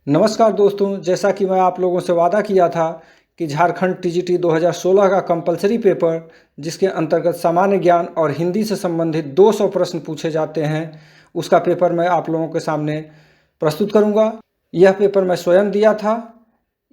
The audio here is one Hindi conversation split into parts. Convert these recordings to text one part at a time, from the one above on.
नमस्कार दोस्तों, जैसा कि मैं आप लोगों से वादा किया था कि झारखंड टीजीटी 2016 का कंपलसरी पेपर जिसके अंतर्गत सामान्य ज्ञान और हिंदी से संबंधित 200 प्रश्न पूछे जाते हैं, उसका पेपर मैं आप लोगों के सामने प्रस्तुत करूंगा। यह पेपर मैं स्वयं दिया था।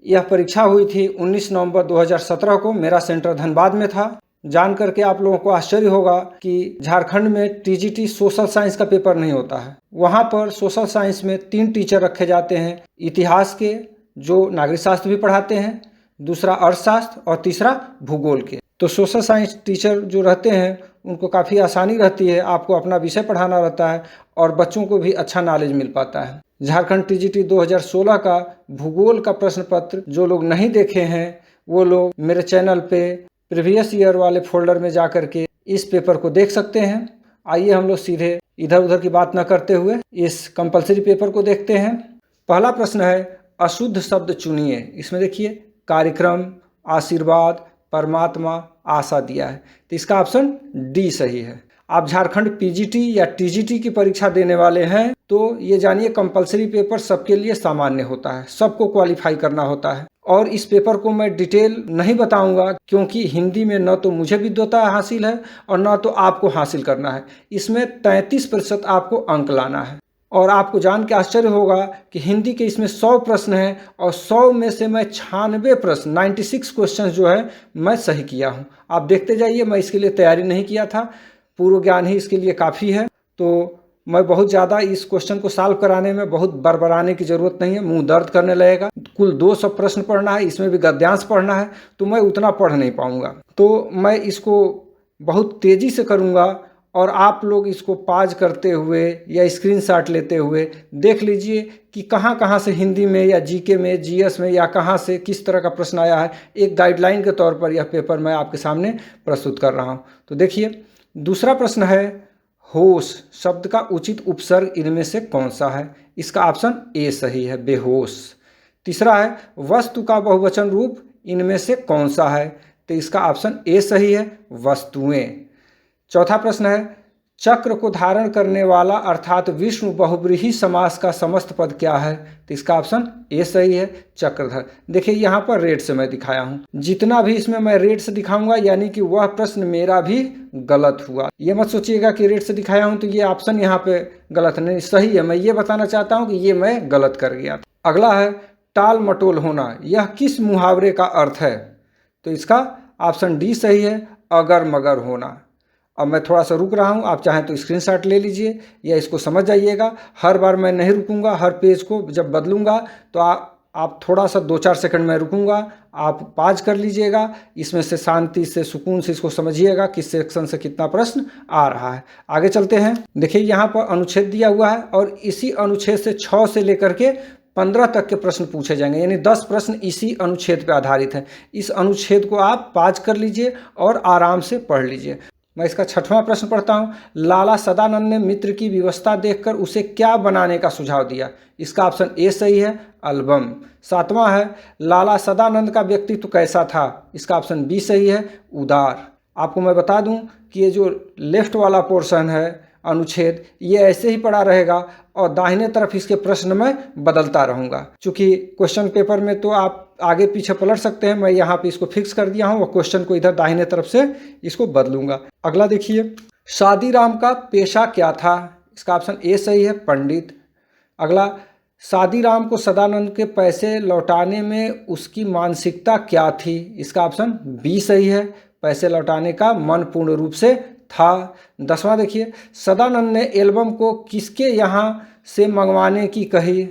यह परीक्षा हुई थी 19 नवंबर 2017 को। मेरा सेंटर धनबाद में था। जान करके आप लोगों को आश्चर्य होगा कि झारखंड में टीजीटी सोशल साइंस का पेपर नहीं होता है। वहाँ पर सोशल साइंस में 3 टीचर रखे जाते हैं, इतिहास के जो नागरिक शास्त्र भी पढ़ाते हैं, दूसरा अर्थशास्त्र और तीसरा भूगोल के। तो सोशल साइंस टीचर जो रहते हैं उनको काफ़ी आसानी रहती है, आपको अपना विषय पढ़ाना रहता है और बच्चों को भी अच्छा नॉलेज मिल पाता है। झारखंड टीजीटी 2016 का भूगोल का प्रश्न पत्र जो लोग नहीं देखे हैं वो लोग मेरे चैनल पे प्रीवियस ईयर वाले फोल्डर में जा कर के इस पेपर को देख सकते हैं। आइए हम लोग सीधे इधर उधर की बात न करते हुए इस कंपलसरी पेपर को देखते हैं। पहला प्रश्न है, अशुद्ध शब्द चुनिए। इसमें देखिए कार्यक्रम, आशीर्वाद, परमात्मा, आशा दिया है, तो इसका ऑप्शन डी सही है। आप झारखंड पीजीटी या टीजीटी की परीक्षा देने वाले हैं तो ये जानिए कंपलसरी पेपर सबके लिए सामान्य होता है, सबको क्वालिफाई करना होता है। और इस पेपर को मैं डिटेल नहीं बताऊंगा क्योंकि हिंदी में न तो मुझे विद्वता हासिल है और न तो आपको हासिल करना है। इसमें 33% आपको अंक लाना है। और आपको जान के आश्चर्य होगा कि हिंदी के इसमें 100 प्रश्न हैं और 100 में से मैं 96 प्रश्न 96 क्वेश्चन जो है मैं सही किया हूँ। आप देखते जाइए, मैं इसके लिए तैयारी नहीं किया था, पूर्व ज्ञान ही इसके लिए काफ़ी है। तो मैं बहुत ज़्यादा इस क्वेश्चन को सॉल्व कराने में बहुत बड़बड़ाने की ज़रूरत नहीं है, मुंह दर्द करने लगेगा। कुल 200 प्रश्न पढ़ना है, इसमें भी गद्यांश पढ़ना है, तो मैं उतना पढ़ नहीं पाऊँगा। तो मैं इसको बहुत तेज़ी से करूँगा और आप लोग इसको पाज करते हुए या स्क्रीनशॉट लेते हुए देख लीजिए कि कहाँ कहाँ से हिंदी में या जीके में, जीएस में या कहाँ से किस तरह का प्रश्न आया है। एक गाइडलाइन के तौर पर यह पेपर मैं आपके सामने प्रस्तुत कर रहा हूँ। तो देखिए, दूसरा प्रश्न है, होश शब्द का उचित उपसर्ग इनमें से कौन सा है? इसका ऑप्शन ए सही है, बेहोश। तीसरा है, वस्तु का बहुवचन रूप इनमें से कौन सा है? तो इसका ऑप्शन ए सही है, वस्तुएं। चौथा प्रश्न है, चक्र को धारण करने वाला अर्थात विष्णु बहुब्रीहि समास का समस्त पद क्या है? तो इसका ऑप्शन ए सही है, चक्रधर। देखिए यहाँ पर रेड से मैं दिखाया हूँ, जितना भी इसमें मैं रेड से दिखाऊंगा यानी कि वह प्रश्न मेरा भी गलत हुआ। ये मत सोचिएगा कि रेड से दिखाया हूँ तो ये ऑप्शन यहाँ पे गलत नहीं, सही है। मैं ये बताना चाहता हूँ कि ये मैं गलत कर गया था। अगला है, टाल मटोल होना, यह किस मुहावरे का अर्थ है? तो इसका ऑप्शन डी सही है, अगर मगर होना। अब मैं थोड़ा सा रुक रहा हूँ, आप चाहें तो स्क्रीनशॉट ले लीजिए या इसको समझ जाइएगा। हर बार मैं नहीं रुकूंगा, हर पेज को जब बदलूंगा तो आप थोड़ा सा 2-4 सेकंड में रुकूंगा, आप पाज कर लीजिएगा, इसमें से शांति से सुकून से इसको समझिएगा किस सेक्शन से कितना प्रश्न आ रहा है। आगे चलते हैं। देखिए यहाँ पर अनुच्छेद दिया हुआ है और इसी अनुच्छेद से 6 से लेकर के 15 तक के प्रश्न पूछे जाएंगे, यानी 10 प्रश्न इसी अनुच्छेद पर आधारित है। इस अनुच्छेद को आप पाज कर लीजिए और आराम से पढ़ लीजिए। मैं इसका 6वां प्रश्न पढ़ता हूँ। लाला सदानंद ने मित्र की व्यवस्था देखकर उसे क्या बनाने का सुझाव दिया? इसका ऑप्शन ए सही है, एल्बम। 7वां है, लाला सदानंद का व्यक्तित्व कैसा था? इसका ऑप्शन बी सही है, उदार। आपको मैं बता दूं कि ये जो लेफ्ट वाला पोर्शन है अनुच्छेद, ये ऐसे ही पड़ा रहेगा और दाहिने तरफ इसके प्रश्न में बदलता रहूँगा। चूँकि क्वेश्चन पेपर में तो आप आगे पीछे पलट सकते हैं, मैं यहाँ पे इसको फिक्स कर दिया हूँ और क्वेश्चन को इधर दाहिने तरफ से इसको बदलूंगा। अगला देखिए, शादीराम का पेशा क्या था? इसका ऑप्शन ए सही है, पंडित। अगला, शादीराम को सदानंद के पैसे लौटाने में उसकी मानसिकता क्या थी? इसका ऑप्शन बी सही है, पैसे लौटाने का मन पूर्ण रूप से था। 10वां देखिए, सदानंद ने एल्बम को किसके यहाँ से मंगवाने की कही?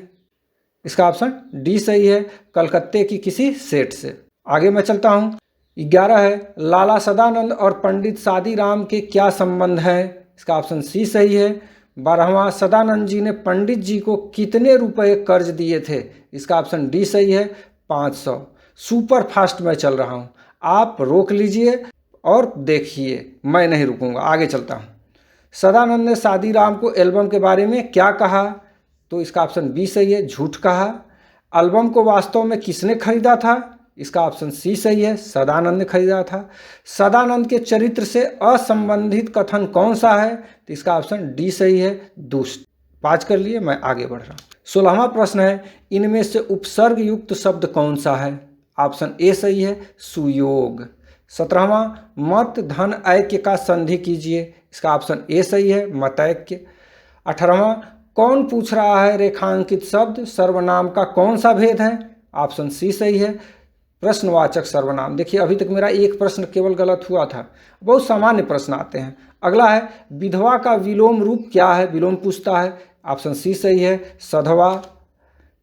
इसका ऑप्शन डी सही है, कलकत्ते की किसी सेठ से। आगे मैं चलता हूँ। 11 है, लाला सदानंद और पंडित शादीराम के क्या संबंध हैं? इसका ऑप्शन सी सही है। 12वां, सदानंद जी ने पंडित जी को कितने रुपए कर्ज दिए थे? इसका ऑप्शन डी सही है, 500। सुपर फास्ट में चल रहा हूँ, आप रोक लीजिए और देखिए, मैं नहीं रुकूंगा। आगे चलता हूँ। सदानंद ने शादीराम को एल्बम के बारे में क्या कहा? तो इसका ऑप्शन बी सही है, झूठ कहा। एल्बम को वास्तव में किसने खरीदा था? इसका ऑप्शन सी सही है, सदानंद ने खरीदा था। सदानंद के चरित्र से असंबंधित कथन कौन सा है? तो इसका ऑप्शन डी सही है, दुष्ट। पाँच कर लिए, मैं आगे बढ़ रहा हूँ। 16वां प्रश्न है, इनमें से उपसर्ग युक्त शब्द कौन सा है? ऑप्शन ए सही है, सुयोग। 17वां, मत धन ऐक्य का संधि कीजिए, इसका ऑप्शन ए सही है, मतैक्य। 18वां, कौन पूछ रहा है रेखांकित शब्द सर्वनाम का कौन सा भेद है? ऑप्शन सी सही है, प्रश्नवाचक सर्वनाम। देखिए अभी तक मेरा एक प्रश्न केवल गलत हुआ था, बहुत सामान्य प्रश्न आते हैं। अगला है, विधवा का विलोम रूप क्या है? विलोम पूछता है, ऑप्शन सी सही है, सधवा।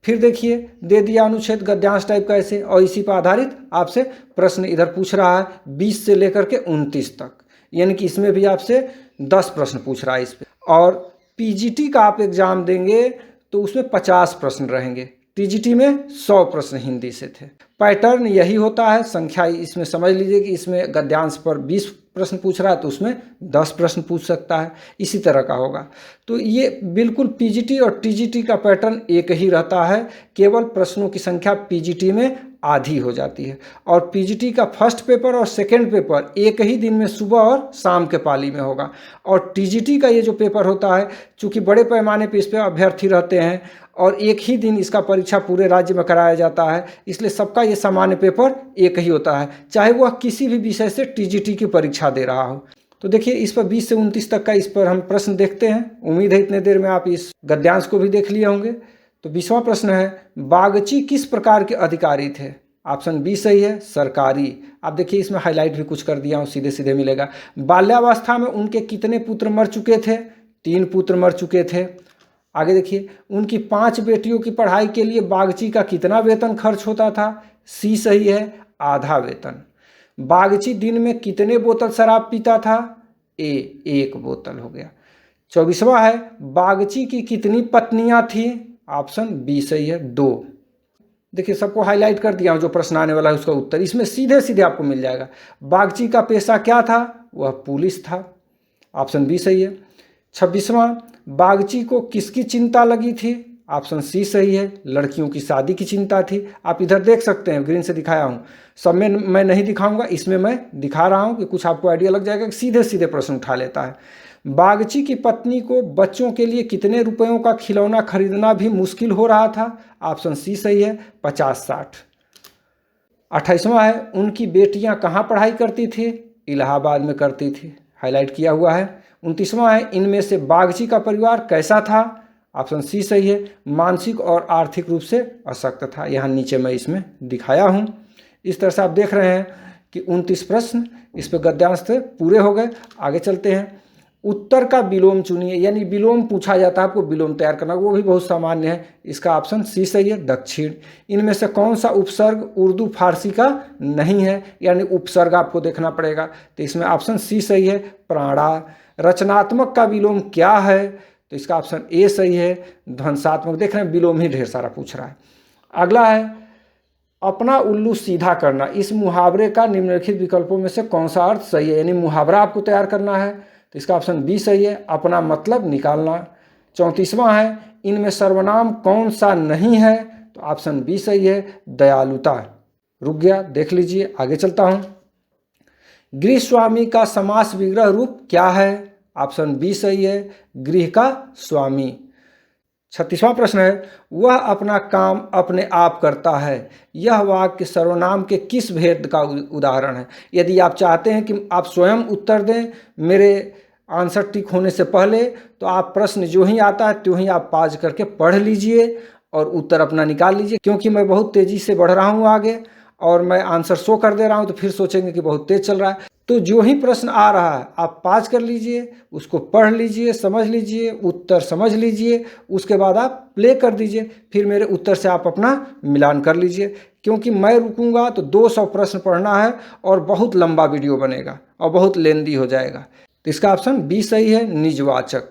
फिर देखिए दे दिया अनुच्छेद गद्यांश टाइप का ऐसे, और इसी पर आधारित आपसे प्रश्न इधर पूछ रहा है 20 से लेकर के 29 तक, यानी कि इसमें भी आपसे 10 प्रश्न पूछ रहा है इस पे। और पीजीटी का आप एग्जाम देंगे तो उसमें 50 प्रश्न रहेंगे, टीजीटी में 100 प्रश्न हिंदी से थे। पैटर्न यही होता है, संख्या इसमें समझ लीजिए कि इसमें गद्यांश पर 20 प्रश्न पूछ रहा है तो उसमें 10 प्रश्न पूछ सकता है, इसी तरह का होगा। तो ये बिल्कुल पीजीटी और टीजीटी का पैटर्न एक ही रहता है, केवल प्रश्नों की संख्या पीजीटी में आधी हो जाती है। और पीजीटी का फर्स्ट पेपर और सेकंड पेपर एक ही दिन में सुबह और शाम के पाली में होगा। और टीजीटी का ये जो पेपर होता है, चूँकि बड़े पैमाने पर इस पर अभ्यर्थी रहते हैं और एक ही दिन इसका परीक्षा पूरे राज्य में कराया जाता है, इसलिए सबका ये सामान्य पेपर एक ही होता है, चाहे वह किसी भी विषय से टीजीटी की परीक्षा दे रहा हो। तो देखिए इस पर 20 से 29 तक का इस पर हम प्रश्न देखते हैं। उम्मीद है इतने देर में आप इस गद्यांश को भी देख लिए होंगे। तो 20वां प्रश्न है, बागची किस प्रकार के अधिकारी थे? ऑप्शन बी सही है, सरकारी। आप देखिए इसमें हाईलाइट भी कुछ कर दिया हूँ, सीधे सीधे मिलेगा। बाल्यावस्था में उनके कितने पुत्र मर चुके थे? 3 पुत्र मर चुके थे। आगे देखिए, उनकी 5 बेटियों की पढ़ाई के लिए बागची का कितना वेतन खर्च होता था? सी सही है, आधा वेतन। बागची दिन में कितने बोतल शराब पीता था? ए 1 बोतल हो गया। 24वां है, बागची की कितनी पत्नियां थी? ऑप्शन बी सही है, 2। देखिए सबको हाईलाइट कर दिया हूं, जो प्रश्न आने वाला है उसका उत्तर इसमें सीधे सीधे आपको मिल जाएगा। बागची का पेशा क्या था? वह पुलिस था, ऑप्शन बी सही है। 26वां, बागची को किसकी चिंता लगी थी? ऑप्शन सी सही है, लड़कियों की शादी की चिंता थी। आप इधर देख सकते हैं, ग्रीन से दिखाया हूँ, सब में मैं नहीं दिखाऊंगा, इसमें मैं दिखा रहा हूँ कि कुछ आपको आइडिया लग जाएगा कि सीधे सीधे प्रश्न उठा लेता है। बागची की पत्नी को बच्चों के लिए कितने रुपयों का खिलौना खरीदना भी मुश्किल हो रहा था? ऑप्शन सी सही है, 50-60। 28वां है, उनकी बेटियां कहाँ पढ़ाई करती थी? इलाहाबाद में करती थी, हाईलाइट किया हुआ है। 29वां है, इनमें से बागची का परिवार कैसा था? ऑप्शन सी सही है, मानसिक और आर्थिक रूप से अशक्त था। यहाँ नीचे मैं इसमें दिखाया हूँ। इस तरह से आप देख रहे हैं कि 29 प्रश्न इस पर गद्यांश से पूरे हो गए। आगे चलते हैं, उत्तर का विलोम चुनिए, यानी विलोम पूछा जाता है, आपको विलोम तैयार करना, वो भी बहुत सामान्य है। इसका ऑप्शन सी सही है, दक्षिण। इनमें से कौन सा उपसर्ग उर्दू फारसी का नहीं है, यानी उपसर्ग आपको देखना पड़ेगा। तो इसमें ऑप्शन सी सही है, प्राणा। रचनात्मक का विलोम क्या है? तो इसका ऑप्शन ए सही है, ध्वंसात्मक। देख रहे हैं विलोम ही ढेर सारा पूछ रहा है। अगला है, अपना उल्लू सीधा करना। इस मुहावरे का निम्नलिखित विकल्पों में से कौन सा अर्थ सही है? यानी मुहावरा आपको तैयार करना है, तो इसका ऑप्शन बी सही है, अपना मतलब निकालना। 34वां है, इनमें सर्वनाम कौन सा नहीं है? तो ऑप्शन बी सही है, दयालुता। रुक गया, देख लीजिए, आगे चलता हूं। गृह स्वामी का समास विग्रह रूप क्या है? ऑप्शन बी सही है, गृह का स्वामी। 36वां प्रश्न है, वह अपना काम अपने आप करता है। यह वाक्य सर्वनाम के किस भेद का उदाहरण है? यदि आप चाहते हैं कि आप स्वयं उत्तर दें मेरे आंसर टिक होने से पहले, तो आप प्रश्न जो ही आता है त्यों ही आप पाज करके पढ़ लीजिए और उत्तर अपना निकाल लीजिए। क्योंकि मैं बहुत तेज़ी से बढ़ रहा हूँ आगे और मैं आंसर शो कर दे रहा हूँ, तो फिर सोचेंगे कि बहुत तेज़ चल रहा है। तो जो ही प्रश्न आ रहा है आप पाज कर लीजिए, उसको पढ़ लीजिए, समझ लीजिए, उत्तर समझ लीजिए, उसके बाद आप प्ले कर दीजिए, फिर मेरे उत्तर से आप अपना मिलान कर लीजिए। क्योंकि मैं रुकूंगा तो 200 प्रश्न पढ़ना है और बहुत लंबा वीडियो बनेगा और बहुत लेंदी हो जाएगा। तो इसका ऑप्शन बी सही है, निजवाचक।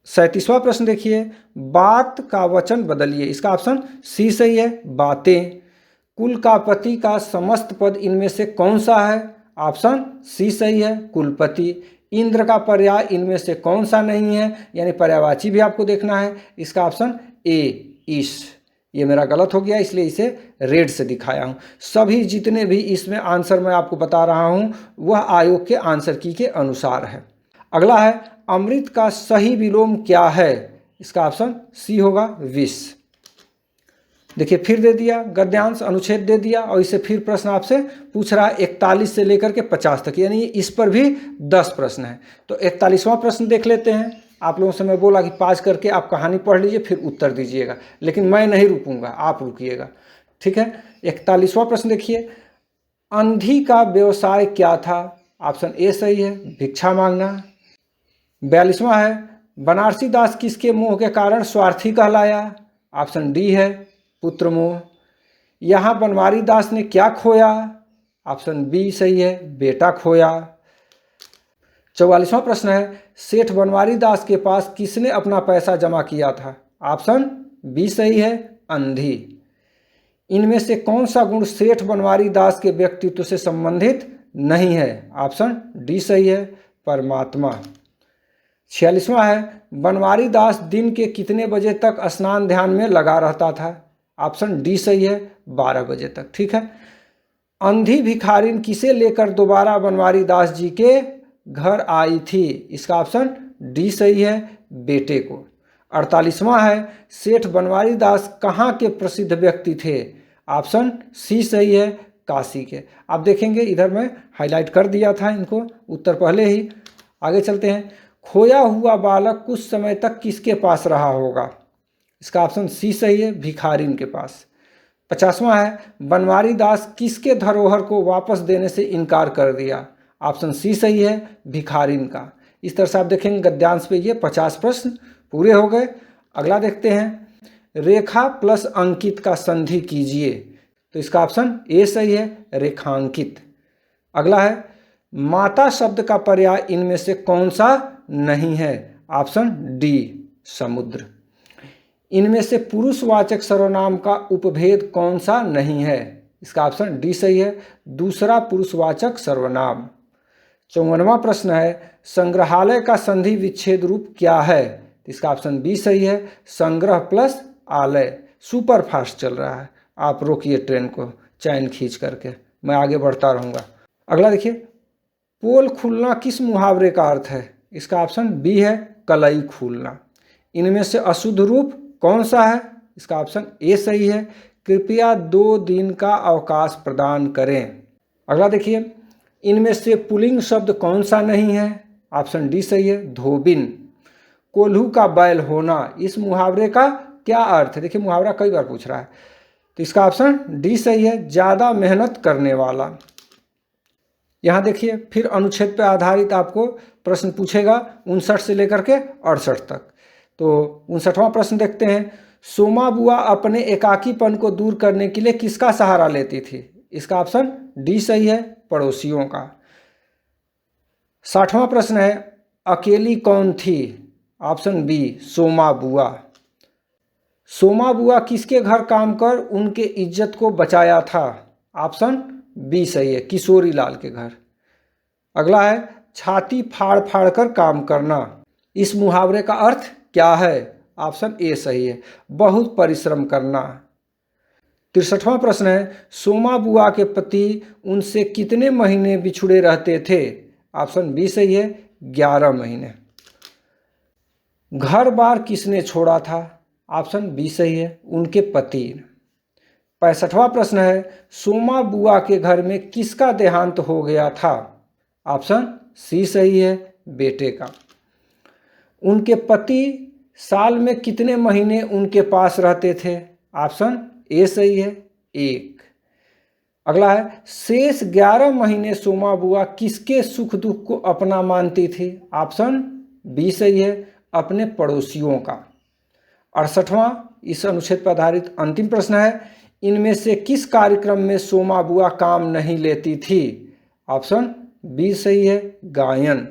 37वां प्रश्न देखिए, बात का वचन बदलिए। इसका ऑप्शन सी सही है, बातें। कुल का पति का समस्त पद इनमें से कौन सा है? ऑप्शन सी सही है, कुलपति। इंद्र का पर्याय इनमें से कौन सा नहीं है? यानी पर्यायवाची भी आपको देखना है। इसका ऑप्शन ए, ईश। ये मेरा गलत हो गया, इसलिए इसे रेड से दिखाया हूँ। सभी जितने भी इसमें आंसर मैं आपको बता रहा हूँ वह आयोग के आंसर की के अनुसार है। अगला है, अमृत का सही विलोम क्या है? इसका ऑप्शन सी होगा 20। देखिए फिर दे दिया गद्यांश अनुच्छेद दे दिया और इससे फिर प्रश्न आपसे पूछ रहा है 41 से लेकर के 50 तक, यानी इस पर भी 10 प्रश्न है। तो 41वां प्रश्न देख लेते हैं। आप लोगों से मैं बोला कि पाज करके आप कहानी पढ़ लीजिए फिर उत्तर दीजिएगा, लेकिन मैं नहीं रुकूंगा, आप रुकिएगा, ठीक है। 41वां प्रश्न देखिए, अंधी का व्यवसाय क्या था? ऑप्शन ए सही है, भिक्षा मांगना। 42वां है, बनारसी दास किसके मोह के कारण स्वार्थी कहलाया? ऑप्शन डी है, पुत्र मोह। यहाँ बनवारी दास ने क्या खोया? ऑप्शन बी सही है, बेटा खोया। 44वां प्रश्न है, सेठ बनवारी दास के पास किसने अपना पैसा जमा किया था? ऑप्शन बी सही है, अंधी। इनमें से कौन सा गुण सेठ बनवारी दास के व्यक्तित्व से संबंधित नहीं है? ऑप्शन डी सही है, परमात्मा। 46वां है, बनवारी दास दिन के कितने बजे तक स्नान ध्यान में लगा रहता था? ऑप्शन डी सही है, 12 बजे तक, ठीक है। अंधी भिखारिन किसे लेकर दोबारा बनवारी दास जी के घर आई थी? इसका ऑप्शन डी सही है, बेटे को। 48वां है, सेठ बनवारी दास कहाँ के प्रसिद्ध व्यक्ति थे? ऑप्शन सी सही है, काशी के। आप देखेंगे इधर मैं हाईलाइट कर दिया था इनको, उत्तर पहले ही। आगे चलते हैं, खोया हुआ बालक कुछ समय तक किसके पास रहा होगा? इसका ऑप्शन सी सही है, भिखारिन के पास। 50वां है, बनवारी दास किसके धरोहर को वापस देने से इनकार कर दिया? ऑप्शन सी सही है, भिखारिन का। इस तरह से आप देखेंगे गद्यांश पे ये 50 प्रश्न पूरे हो गए। अगला देखते हैं, रेखा प्लस अंकित का संधि कीजिए। तो इसका ऑप्शन ए सही है, रेखांकित। अगला है, माता शब्द का पर्याय इनमें से कौन सा नहीं है? ऑप्शन डी, समुद्र। इनमें से पुरुषवाचक सर्वनाम का उपभेद कौन सा नहीं है? इसका ऑप्शन डी सही है, दूसरा पुरुषवाचक सर्वनाम। 54वां प्रश्न है, संग्रहालय का संधि विच्छेद रूप क्या है? इसका ऑप्शन बी सही है, संग्रह प्लस आलय। सुपर फास्ट चल रहा है, आप रोकिए ट्रेन को चैन खींच करके, मैं आगे बढ़ता रहूँगा। अगला देखिए, पोल खुलना किस मुहावरे का अर्थ है? इसका ऑप्शन बी है, कलई खुलना। इनमें से अशुद्ध रूप कौन सा है? इसका ऑप्शन ए सही है, कृपया 2 दिन का अवकाश प्रदान करें। अगला देखिए, इनमें से पुल्लिंग शब्द कौन सा नहीं है? ऑप्शन डी सही है, धोबिन। कोल्हू का बैल होना, इस मुहावरे का क्या अर्थ है? देखिए मुहावरा कई बार पूछ रहा है, तो इसका ऑप्शन डी सही है, ज़्यादा मेहनत करने वाला। यहाँ देखिए फिर अनुच्छेद पर आधारित आपको प्रश्न पूछेगा 59 से लेकर के 68 तक। तो 59वां प्रश्न देखते हैं, सोमा बुआ अपने एकाकीपन को दूर करने के लिए किसका सहारा लेती थी? इसका ऑप्शन डी सही है, पड़ोसियों का। 60वां प्रश्न है, अकेली कौन थी? ऑप्शन बी, सोमा बुआ। सोमा बुआ किसके घर काम कर उनके इज्जत को बचाया था? ऑप्शन बी सही है, किशोरी लाल के घर। अगला है, छाती फाड़ फाड़ कर काम करना, इस मुहावरे का अर्थ क्या है? ऑप्शन ए सही है, बहुत परिश्रम करना। 63वां प्रश्न है, सोमा बुआ के पति उनसे कितने महीने बिछुड़े रहते थे? ऑप्शन बी सही है, 11 महीने। घर बार किसने छोड़ा था? ऑप्शन बी सही है, उनके पति। 65वां प्रश्न है, सोमा बुआ के घर में किसका देहांत हो गया था? ऑप्शन सी सही है, बेटे का। उनके पति साल में कितने महीने उनके पास रहते थे? ऑप्शन ए सही है, 1। अगला है, शेष 11 महीने सोमा बुआ किसके सुख दुख को अपना मानती थी? ऑप्शन बी सही है, अपने पड़ोसियों का। 68वां इस अनुच्छेद पर आधारित अंतिम प्रश्न है, इनमें से किस कार्यक्रम में सोमा बुआ काम नहीं लेती थी? ऑप्शन बी सही है, गायन।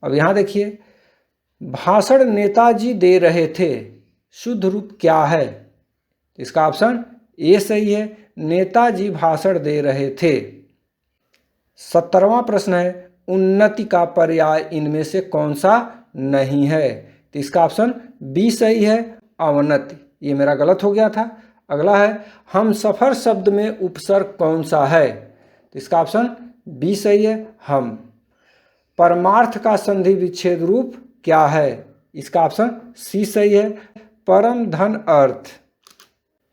अब यहाँ देखिए, भाषण नेताजी दे रहे थे, शुद्ध रूप क्या है? इसका ऑप्शन ए सही है, नेताजी भाषण दे रहे थे। 70वां प्रश्न है, उन्नति का पर्याय इनमें से कौन सा नहीं है? तो इसका ऑप्शन बी सही है, अवनति। ये मेरा गलत हो गया था। अगला है, हम सफर शब्द में उपसर्ग कौन सा है? तो इसका ऑप्शन बी सही है, हम। परमार्थ का संधि विच्छेद रूप क्या है? इसका ऑप्शन सी सही है, परम धन अर्थ।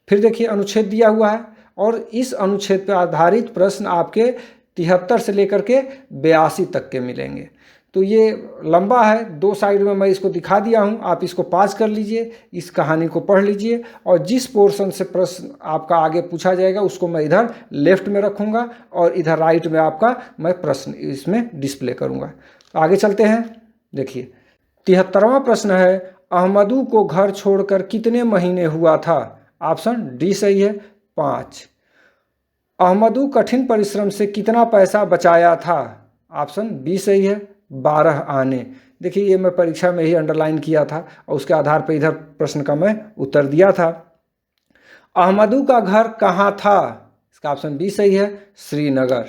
फिर देखिए अनुच्छेद दिया हुआ है और इस अनुच्छेद पर आधारित प्रश्न आपके 73 से लेकर के 82 तक के मिलेंगे। तो ये लंबा है, 2 साइड में मैं इसको दिखा दिया हूँ, आप इसको पास कर लीजिए, इस कहानी को पढ़ लीजिए और जिस पोर्शन से प्रश्न आपका आगे पूछा जाएगा उसको मैं इधर लेफ्ट में रखूँगा और इधर राइट में आपका मैं प्रश्न इसमें डिस्प्ले करूँगा। आगे चलते हैं। देखिए 73वां प्रश्न है, अहमदू को घर छोड़कर कितने महीने हुआ था? ऑप्शन डी सही है, 5। अहमदू कठिन परिश्रम से कितना पैसा बचाया था? ऑप्शन बी सही है, 12 आने। देखिए ये मैं परीक्षा में ही अंडरलाइन किया था और उसके आधार पर इधर प्रश्न का मैं उत्तर दिया था। अहमदू का घर कहाँ था? इसका ऑप्शन बी सही है, श्रीनगर।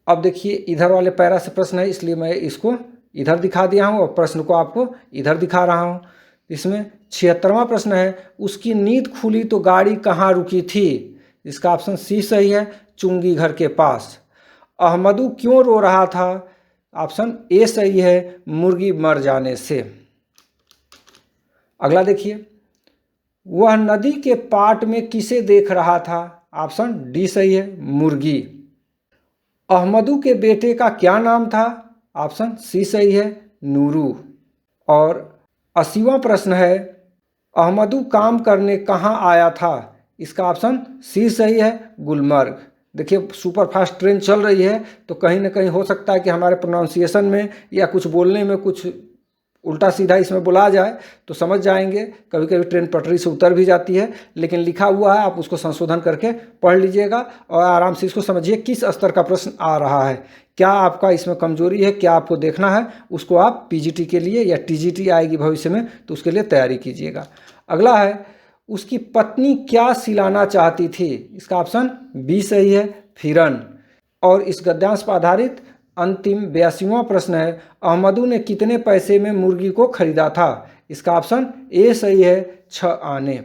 अब देखिए इधर वाले पैरा से प्रश्न है, इसलिए मैं इसको इधर दिखा दिया हूँ और प्रश्न को आपको इधर दिखा रहा हूँ। इसमें 76वां प्रश्न है, उसकी नींद खुली तो गाड़ी कहाँ रुकी थी? इसका ऑप्शन सी सही है, चुंगी घर के पास। अहमदू क्यों रो रहा था? ऑप्शन ए सही है, मुर्गी मर जाने से। अगला देखिए, वह नदी के पाट में किसे देख रहा था? ऑप्शन डी सही है, मुर्गी। अहमदू के बेटे का क्या नाम था? ऑप्शन सी सही है, नूरू। और 80वां प्रश्न है, अहमदू काम करने कहाँ आया था? इसका ऑप्शन सी सही है, गुलमर्ग। देखिए सुपर फास्ट ट्रेन चल रही है तो कहीं ना कहीं हो सकता है कि हमारे प्रोनाउंसिएशन में या कुछ बोलने में कुछ उल्टा सीधा इसमें बोला जाए तो समझ जाएंगे। कभी कभी ट्रेन पटरी से उतर भी जाती है, लेकिन लिखा हुआ है, आप उसको संशोधन करके पढ़ लीजिएगा और आराम से इसको समझिए किस स्तर का प्रश्न आ रहा है, क्या आपका इसमें कमजोरी है, क्या आपको देखना है, उसको आप पीजीटी के लिए या टीजीटी आएगी भविष्य में तो उसके लिए तैयारी कीजिएगा। अगला है, उसकी पत्नी क्या सिलाना चाहती थी? इसका ऑप्शन बी सही है, फिरन। और इस गद्यांश पर आधारित अंतिम 82वां प्रश्न है, अहमदू ने कितने पैसे में मुर्गी को खरीदा था? इसका ऑप्शन ए सही है, 6 आने।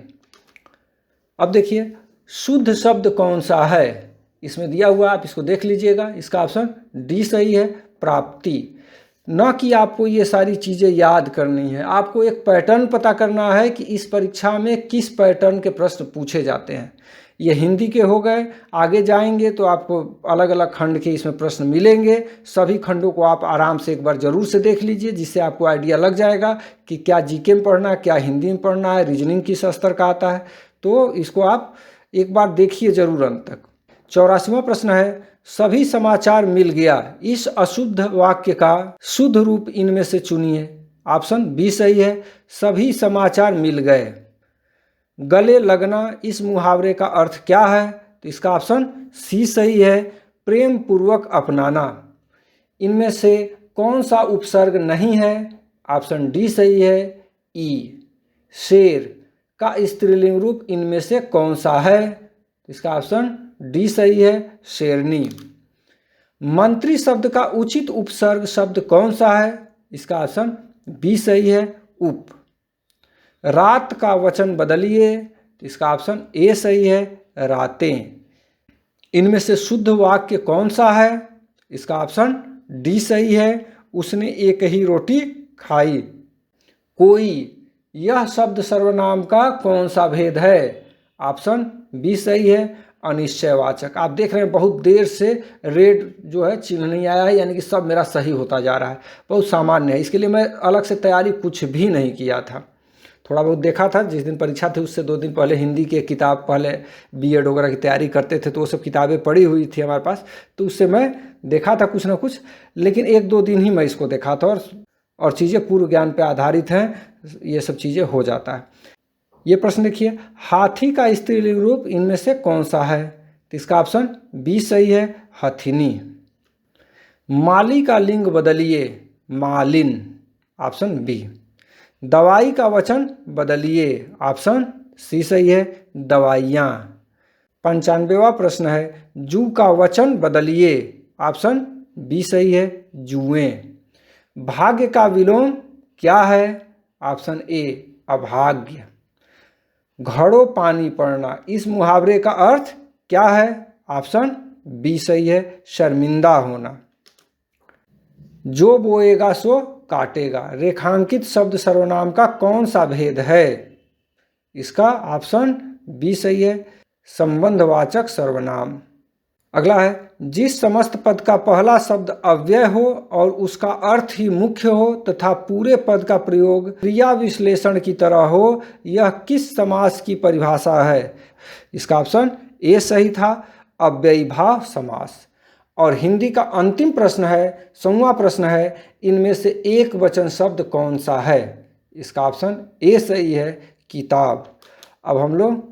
अब देखिए शुद्ध शब्द कौन सा है, इसमें दिया हुआ आप इसको देख लीजिएगा। इसका ऑप्शन डी सही है, प्राप्ति। न कि आपको ये सारी चीज़ें याद करनी है, आपको एक पैटर्न पता करना है कि इस परीक्षा में किस पैटर्न के प्रश्न पूछे जाते हैं। ये हिंदी के हो गए, आगे जाएंगे तो आपको अलग अलग खंड के इसमें प्रश्न मिलेंगे। सभी खंडों को आप आराम से एक बार ज़रूर से देख लीजिए, जिससे आपको आइडिया लग जाएगा कि क्या जीके में पढ़ना है, क्या हिंदी में पढ़ना है, रीजनिंग किस स्तर का आता है। तो इसको आप एक बार देखिए ज़रूर अंत तक। 84वां प्रश्न है, सभी समाचार मिल गया, इस अशुद्ध वाक्य का शुद्ध रूप इनमें से चुनिए। ऑप्शन बी सही है, सभी समाचार मिल गए। गले लगना इस मुहावरे का अर्थ क्या है? तो इसका ऑप्शन सी सही है, प्रेम पूर्वक अपनाना। इनमें से कौन सा उपसर्ग नहीं है? ऑप्शन डी सही है, ई। शेर का स्त्रीलिंग रूप इनमें से कौन सा है? इसका ऑप्शन डी सही है, शेरनी। मंत्री शब्द का उचित उपसर्ग शब्द कौन सा है? इसका ऑप्शन बी सही है, उप। रात का वचन बदलिए, तो इसका ऑप्शन ए सही है, रातें। इनमें से शुद्ध वाक्य कौन सा है? इसका ऑप्शन डी सही है, उसने एक ही रोटी खाई। कोई, यह शब्द सर्वनाम का कौन सा भेद है? ऑप्शन बी सही है, अनिश्चयवाचक। आप देख रहे हैं बहुत देर से रेड जो है चिन्ह नहीं आया है, यानी कि सब मेरा सही होता जा रहा है। बहुत सामान्य है, इसके लिए मैं अलग से तैयारी कुछ भी नहीं किया था। थोड़ा बहुत देखा था, जिस दिन परीक्षा थी उससे 2 दिन पहले हिंदी की एक किताब, पहले बीएड वगैरह की तैयारी करते थे तो वो सब किताबें पढ़ी हुई थी हमारे पास, तो उससे मैं देखा था कुछ ना कुछ, लेकिन 1-2 दिन ही मैं इसको देखा था और चीज़ें पूर्व ज्ञान पर आधारित हैं, ये सब चीज़ें हो जाता है। ये प्रश्न देखिए, हाथी का स्त्रीलिंग रूप इनमें से कौन सा है? तो इसका ऑप्शन बी सही है, हथिनी। माली का लिंग बदलिए, मालिन। Option B. दवाई का वचन बदलिए, ऑप्शन सी सही है, दवाइयाँ। 95वां प्रश्न है, जू का वचन बदलिए, ऑप्शन बी सही है, जुएं। भाग्य का विलोम क्या है? ऑप्शन ए, अभाग्य। घड़ों पानी पड़ना, इस मुहावरे का अर्थ क्या है? ऑप्शन बी सही है, शर्मिंदा होना। जो बोएगा सो काटेगा। रेखांकित शब्द सर्वनाम का कौन सा भेद है? इसका ऑप्शन बी सही है, संबंधवाचक सर्वनाम। अगला है, जिस समस्त पद का पहला शब्द अव्यय हो और उसका अर्थ ही मुख्य हो तथा पूरे पद का प्रयोग क्रिया विश्लेषण की तरह हो, यह किस समास की परिभाषा है? इसका ऑप्शन ए सही था, अव्ययीभाव समास। और हिंदी का अंतिम प्रश्न है, 100वां प्रश्न है, इनमें से एक वचन शब्द कौन सा है? इसका ऑप्शन ए सही है, किताब। अब हम लोग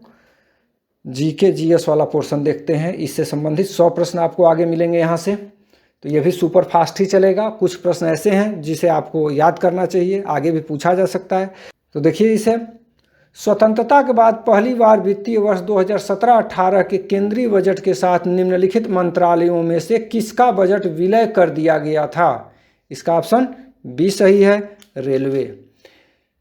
जीके जीएस वाला पोर्शन देखते हैं। इससे संबंधित 100 प्रश्न आपको आगे मिलेंगे यहाँ से, तो ये भी सुपर फास्ट ही चलेगा। कुछ प्रश्न ऐसे हैं जिसे आपको याद करना चाहिए, आगे भी पूछा जा सकता है। तो देखिए इसे, स्वतंत्रता के बाद पहली बार वित्तीय वर्ष 2017-18 के केंद्रीय बजट के साथ निम्नलिखित मंत्रालयों में से किसका बजट विलय कर दिया गया था? इसका ऑप्शन बी सही है, रेलवे।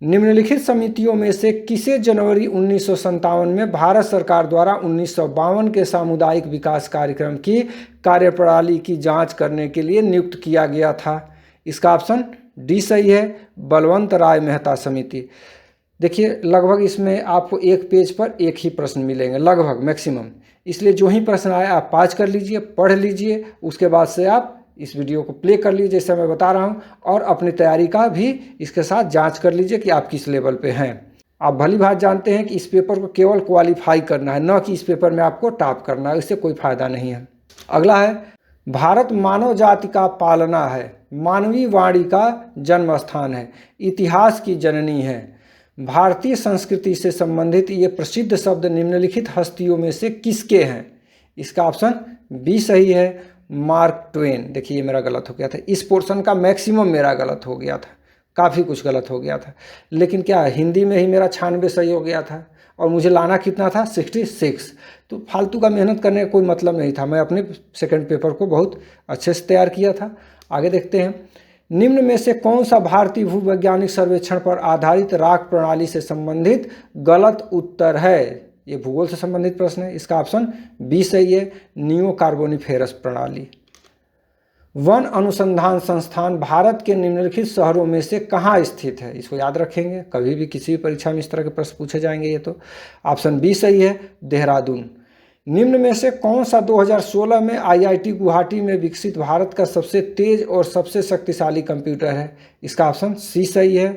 निम्नलिखित समितियों में से किसे जनवरी 1957 में भारत सरकार द्वारा 1952 के सामुदायिक विकास कार्यक्रम की कार्यप्रणाली की जांच करने के लिए नियुक्त किया गया था? इसका ऑप्शन डी सही है, बलवंत राय मेहता समिति। देखिए लगभग इसमें आपको एक पेज पर एक ही प्रश्न मिलेंगे, लगभग मैक्सिमम, इसलिए जो ही प्रश्न आए आप पाँच कर लीजिए, पढ़ लीजिए, उसके बाद से आप इस वीडियो को प्ले कर लीजिए जैसे मैं बता रहा हूँ, और अपनी तैयारी का भी इसके साथ जांच कर लीजिए कि आप किस लेवल पे हैं। आप भली भांति जानते हैं कि इस पेपर को केवल क्वालिफाई करना है, न कि इस पेपर में आपको टॉप करना है, इससे कोई फायदा नहीं है। अगला है, भारत मानव जाति का पालना है, मानवीय वाणी का जन्म स्थान है, इतिहास की जननी है। भारतीय संस्कृति से संबंधित ये प्रसिद्ध शब्द निम्नलिखित हस्तियों में से किसके हैं? इसका ऑप्शन बी सही है, मार्क ट्वेन। देखिए ये मेरा गलत हो गया था, इस पोर्शन का मैक्सिमम मेरा गलत हो गया था, काफ़ी कुछ गलत हो गया था, लेकिन क्या हिंदी में ही मेरा 96 सही हो गया था और मुझे लाना कितना था? 66। तो फालतू का मेहनत करने का कोई मतलब नहीं था, मैं अपने सेकंड पेपर को बहुत अच्छे से तैयार किया था। आगे देखते हैं, निम्न में से कौन सा भारतीय भूवैज्ञानिक सर्वेक्षण पर आधारित राख प्रणाली से संबंधित गलत उत्तर है? ये भूगोल से संबंधित प्रश्न है, इसका ऑप्शन बी सही है, नियो कार्बोनिफेरस प्रणाली। वन अनुसंधान संस्थान भारत के निम्नलिखित शहरों में से कहाँ स्थित है? इसको याद रखेंगे, कभी भी किसी भी परीक्षा में इस तरह के प्रश्न पूछे जाएंगे। ये तो ऑप्शन बी सही है, देहरादून। निम्न में से कौन सा 2016 में आईआईटी गुवाहाटी में विकसित भारत का सबसे तेज और सबसे शक्तिशाली कंप्यूटर है? इसका ऑप्शन सी सही है,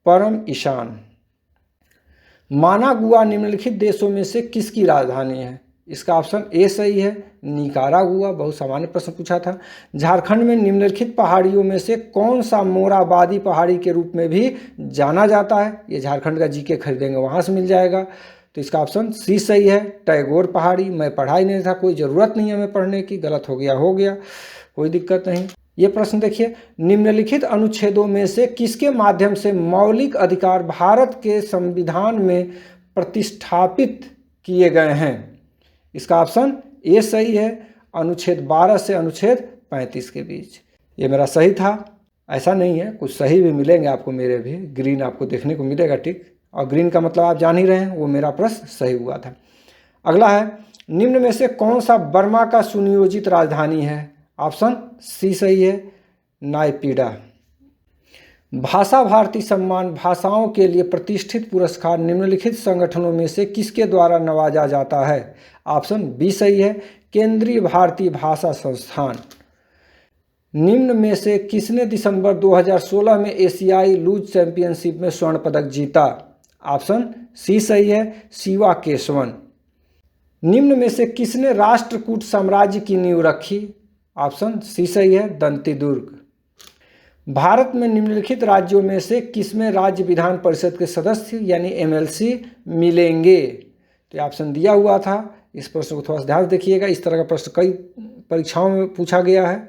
परम ईशान। मानागुआ निम्नलिखित देशों में से किसकी राजधानी है? इसका ऑप्शन ए सही है, निकारागुआ। बहुत सामान्य प्रश्न पूछा था। झारखंड में निम्नलिखित पहाड़ियों में से कौन सा मोराबादी पहाड़ी के रूप में भी जाना जाता है? ये झारखंड का जीके खरीदेंगे वहाँ से मिल जाएगा, तो इसका ऑप्शन सी सही है, टैगोर पहाड़ी। मैं पढ़ा ही नहीं था, कोई ज़रूरत नहीं है हमें पढ़ने की, गलत हो गया, कोई दिक्कत नहीं। ये प्रश्न देखिए, निम्नलिखित अनुच्छेदों में से किसके माध्यम से मौलिक अधिकार भारत के संविधान में प्रतिष्ठापित किए गए हैं? इसका ऑप्शन ए सही है, अनुच्छेद 12 से अनुच्छेद 35 के बीच। ये मेरा सही था, ऐसा नहीं है, कुछ सही भी मिलेंगे आपको, मेरे भी ग्रीन आपको देखने को मिलेगा टिक, और ग्रीन का मतलब आप जान ही रहे हैं, वो मेरा प्रश्न सही हुआ था। अगला है, निम्न में से कौन सा बर्मा का सुनियोजित राजधानी है? ऑप्शन सी सही है, नायपीडा। भाषा भारती सम्मान भाषाओं के लिए प्रतिष्ठित पुरस्कार निम्नलिखित संगठनों में से किसके द्वारा नवाजा जाता है? ऑप्शन बी सही है, केंद्रीय भारतीय भाषा संस्थान। निम्न में से किसने दिसंबर 2016 में एशियाई लूज चैंपियनशिप में स्वर्ण पदक जीता? ऑप्शन सी सही है, शिवा केशवन। निम्न में से किसने राष्ट्रकूट साम्राज्य की नींव रखी? ऑप्शन सी सही है, दंतीदुर्ग। भारत में निम्नलिखित राज्यों में से किसमें राज्य विधान परिषद के सदस्य यानी एमएलसी मिलेंगे? तो ऑप्शन दिया हुआ था, इस प्रश्न को थोड़ा सा ध्यान से देखिएगा। इस तरह का प्रश्न कई परीक्षाओं में पूछा गया है,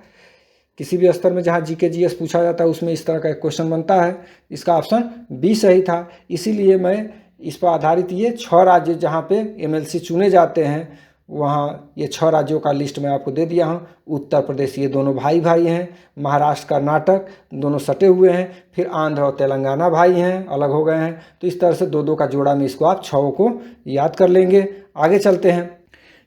किसी भी स्तर में जहाँ जीके जीएस पूछा जाता है उसमें इस तरह का एक क्वेश्चन बनता है। इसका ऑप्शन बी सही था, इसीलिए मैं इस पर आधारित ये 6 राज्य जहाँ पे एमएलसी चुने जाते हैं, वहाँ ये 6 राज्यों का लिस्ट मैं आपको दे दिया हूँ। उत्तर प्रदेश ये दोनों भाई हैं, महाराष्ट्र कर्नाटक दोनों सटे हुए हैं, फिर आंध्र और तेलंगाना भाई हैं, अलग हो गए हैं। तो इस तरह से 2-2 का जोड़ा में इसको आप 6 को याद कर लेंगे। आगे चलते हैं,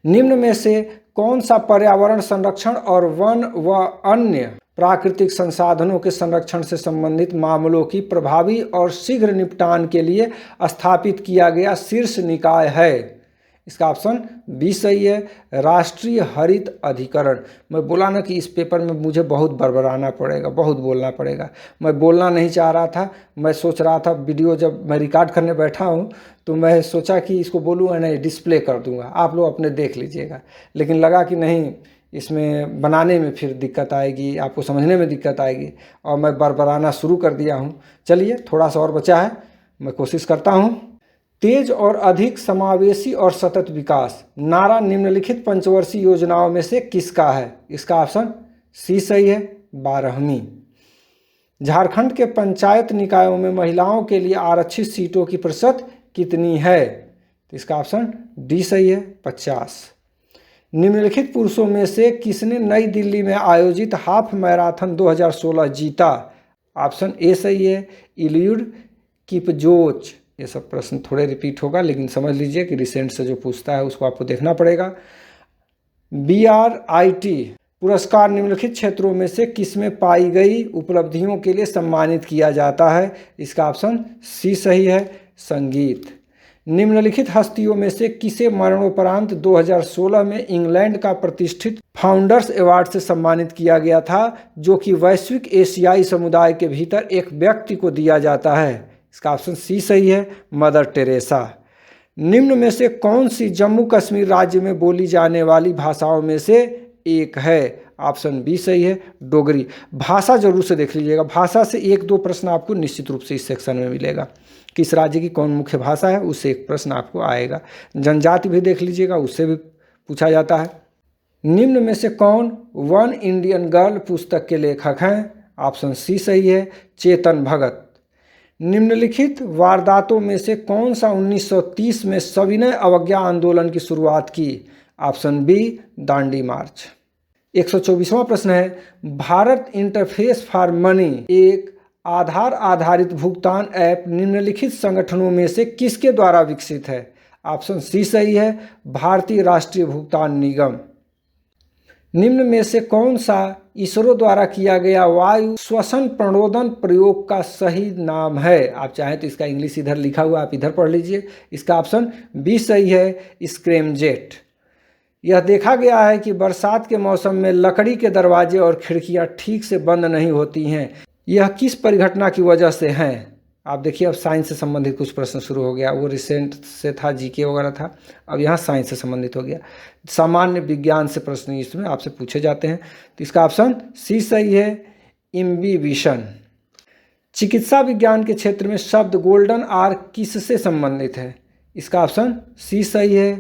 निम्न में से कौन सा पर्यावरण संरक्षण और वन व अन्य प्राकृतिक संसाधनों के संरक्षण से संबंधित मामलों की प्रभावी और शीघ्र निपटान के लिए स्थापित किया गया शीर्ष निकाय है। इसका ऑप्शन बी सही है, राष्ट्रीय हरित अधिकरण। मैं बोला ना कि इस पेपर में मुझे बहुत बड़बड़ाना पड़ेगा, बहुत बोलना पड़ेगा। मैं बोलना नहीं चाह रहा था, मैं सोच रहा था वीडियो जब मैं रिकॉर्ड करने बैठा हूँ तो मैं सोचा कि इसको बोलूँगा नहीं, डिस्प्ले कर दूँगा, आप लोग अपने देख लीजिएगा। लेकिन लगा कि नहीं, इसमें बनाने में फिर दिक्कत आएगी, आपको समझने में दिक्कत आएगी, और मैं बड़बड़ाना शुरू कर दिया हूँ। चलिए थोड़ा सा और बचा है, मैं कोशिश करता हूँ। तेज और अधिक समावेशी और सतत विकास नारा निम्नलिखित पंचवर्षीय योजनाओं में से किसका है? इसका ऑप्शन सी सही है, 12वीं। झारखंड के पंचायत निकायों में महिलाओं के लिए आरक्षित सीटों की प्रतिशत कितनी है? तो इसका ऑप्शन डी सही है, 50। निम्नलिखित पुरुषों में से किसने नई दिल्ली में आयोजित हाफ मैराथन 2016 जीता? ऑप्शन ए सही है, इलियुड किपजोच। ये सब प्रश्न थोड़े रिपीट होगा, लेकिन समझ लीजिए कि रिसेंट से जो पूछता है उसको आपको देखना पड़ेगा। BRIT पुरस्कार निम्नलिखित क्षेत्रों में से किसमें पाई गई उपलब्धियों के लिए सम्मानित किया जाता है? इसका ऑप्शन सी सही है, संगीत। निम्नलिखित हस्तियों में से किसे मरणोपरांत 2016 में इंग्लैंड का प्रतिष्ठित फाउंडर्स अवार्ड से सम्मानित किया गया था, जो कि वैश्विक एशियाई समुदाय के भीतर एक व्यक्ति को दिया जाता है? इसका ऑप्शन सी सही है, मदर टेरेसा। निम्न में से कौन सी जम्मू कश्मीर राज्य में बोली जाने वाली भाषाओं में से एक है? ऑप्शन बी सही है, डोगरी। भाषा जरूर से देख लीजिएगा, भाषा से 1-2 प्रश्न आपको निश्चित रूप से इस सेक्शन में मिलेगा। किस राज्य की कौन मुख्य भाषा है, उससे एक प्रश्न आपको आएगा। जनजाति भी देख लीजिएगा, उससे भी पूछा जाता है। निम्न में से कौन वन इंडियन गर्ल पुस्तक के लेखक हैं? ऑप्शन सी सही है, चेतन भगत। निम्नलिखित वारदातों में से कौन सा 1930 में सविनय अवज्ञा आंदोलन की शुरुआत की? ऑप्शन बी, दांडी मार्च। 124वां प्रश्न है, भारत इंटरफेस फॉर मनी एक आधार आधारित भुगतान ऐप निम्नलिखित संगठनों में से किसके द्वारा विकसित है? ऑप्शन सी सही है, भारतीय राष्ट्रीय भुगतान निगम। निम्न में से कौन सा इसरो द्वारा किया गया वायु श्वसन प्रणोदन प्रयोग का सही नाम है? आप चाहें तो इसका इंग्लिश इधर लिखा हुआ आप इधर पढ़ लीजिए। इसका ऑप्शन बी सही है, स्क्रैमजेट। यह देखा गया है कि बरसात के मौसम में लकड़ी के दरवाजे और खिड़कियां ठीक से बंद नहीं होती हैं। यह किस परिघटना की वजह से हैं? आप देखिए, अब साइंस से संबंधित कुछ प्रश्न शुरू हो गया। वो रिसेंट से था, जीके वगैरह था, अब यहाँ साइंस से संबंधित हो गया। सामान्य विज्ञान से प्रश्न इसमें आपसे पूछे जाते हैं। तो इसका ऑप्शन सी सही है, इम्बिबिशन। चिकित्सा विज्ञान के क्षेत्र में शब्द गोल्डन आर किससे संबंधित है? इसका ऑप्शन सी सही है,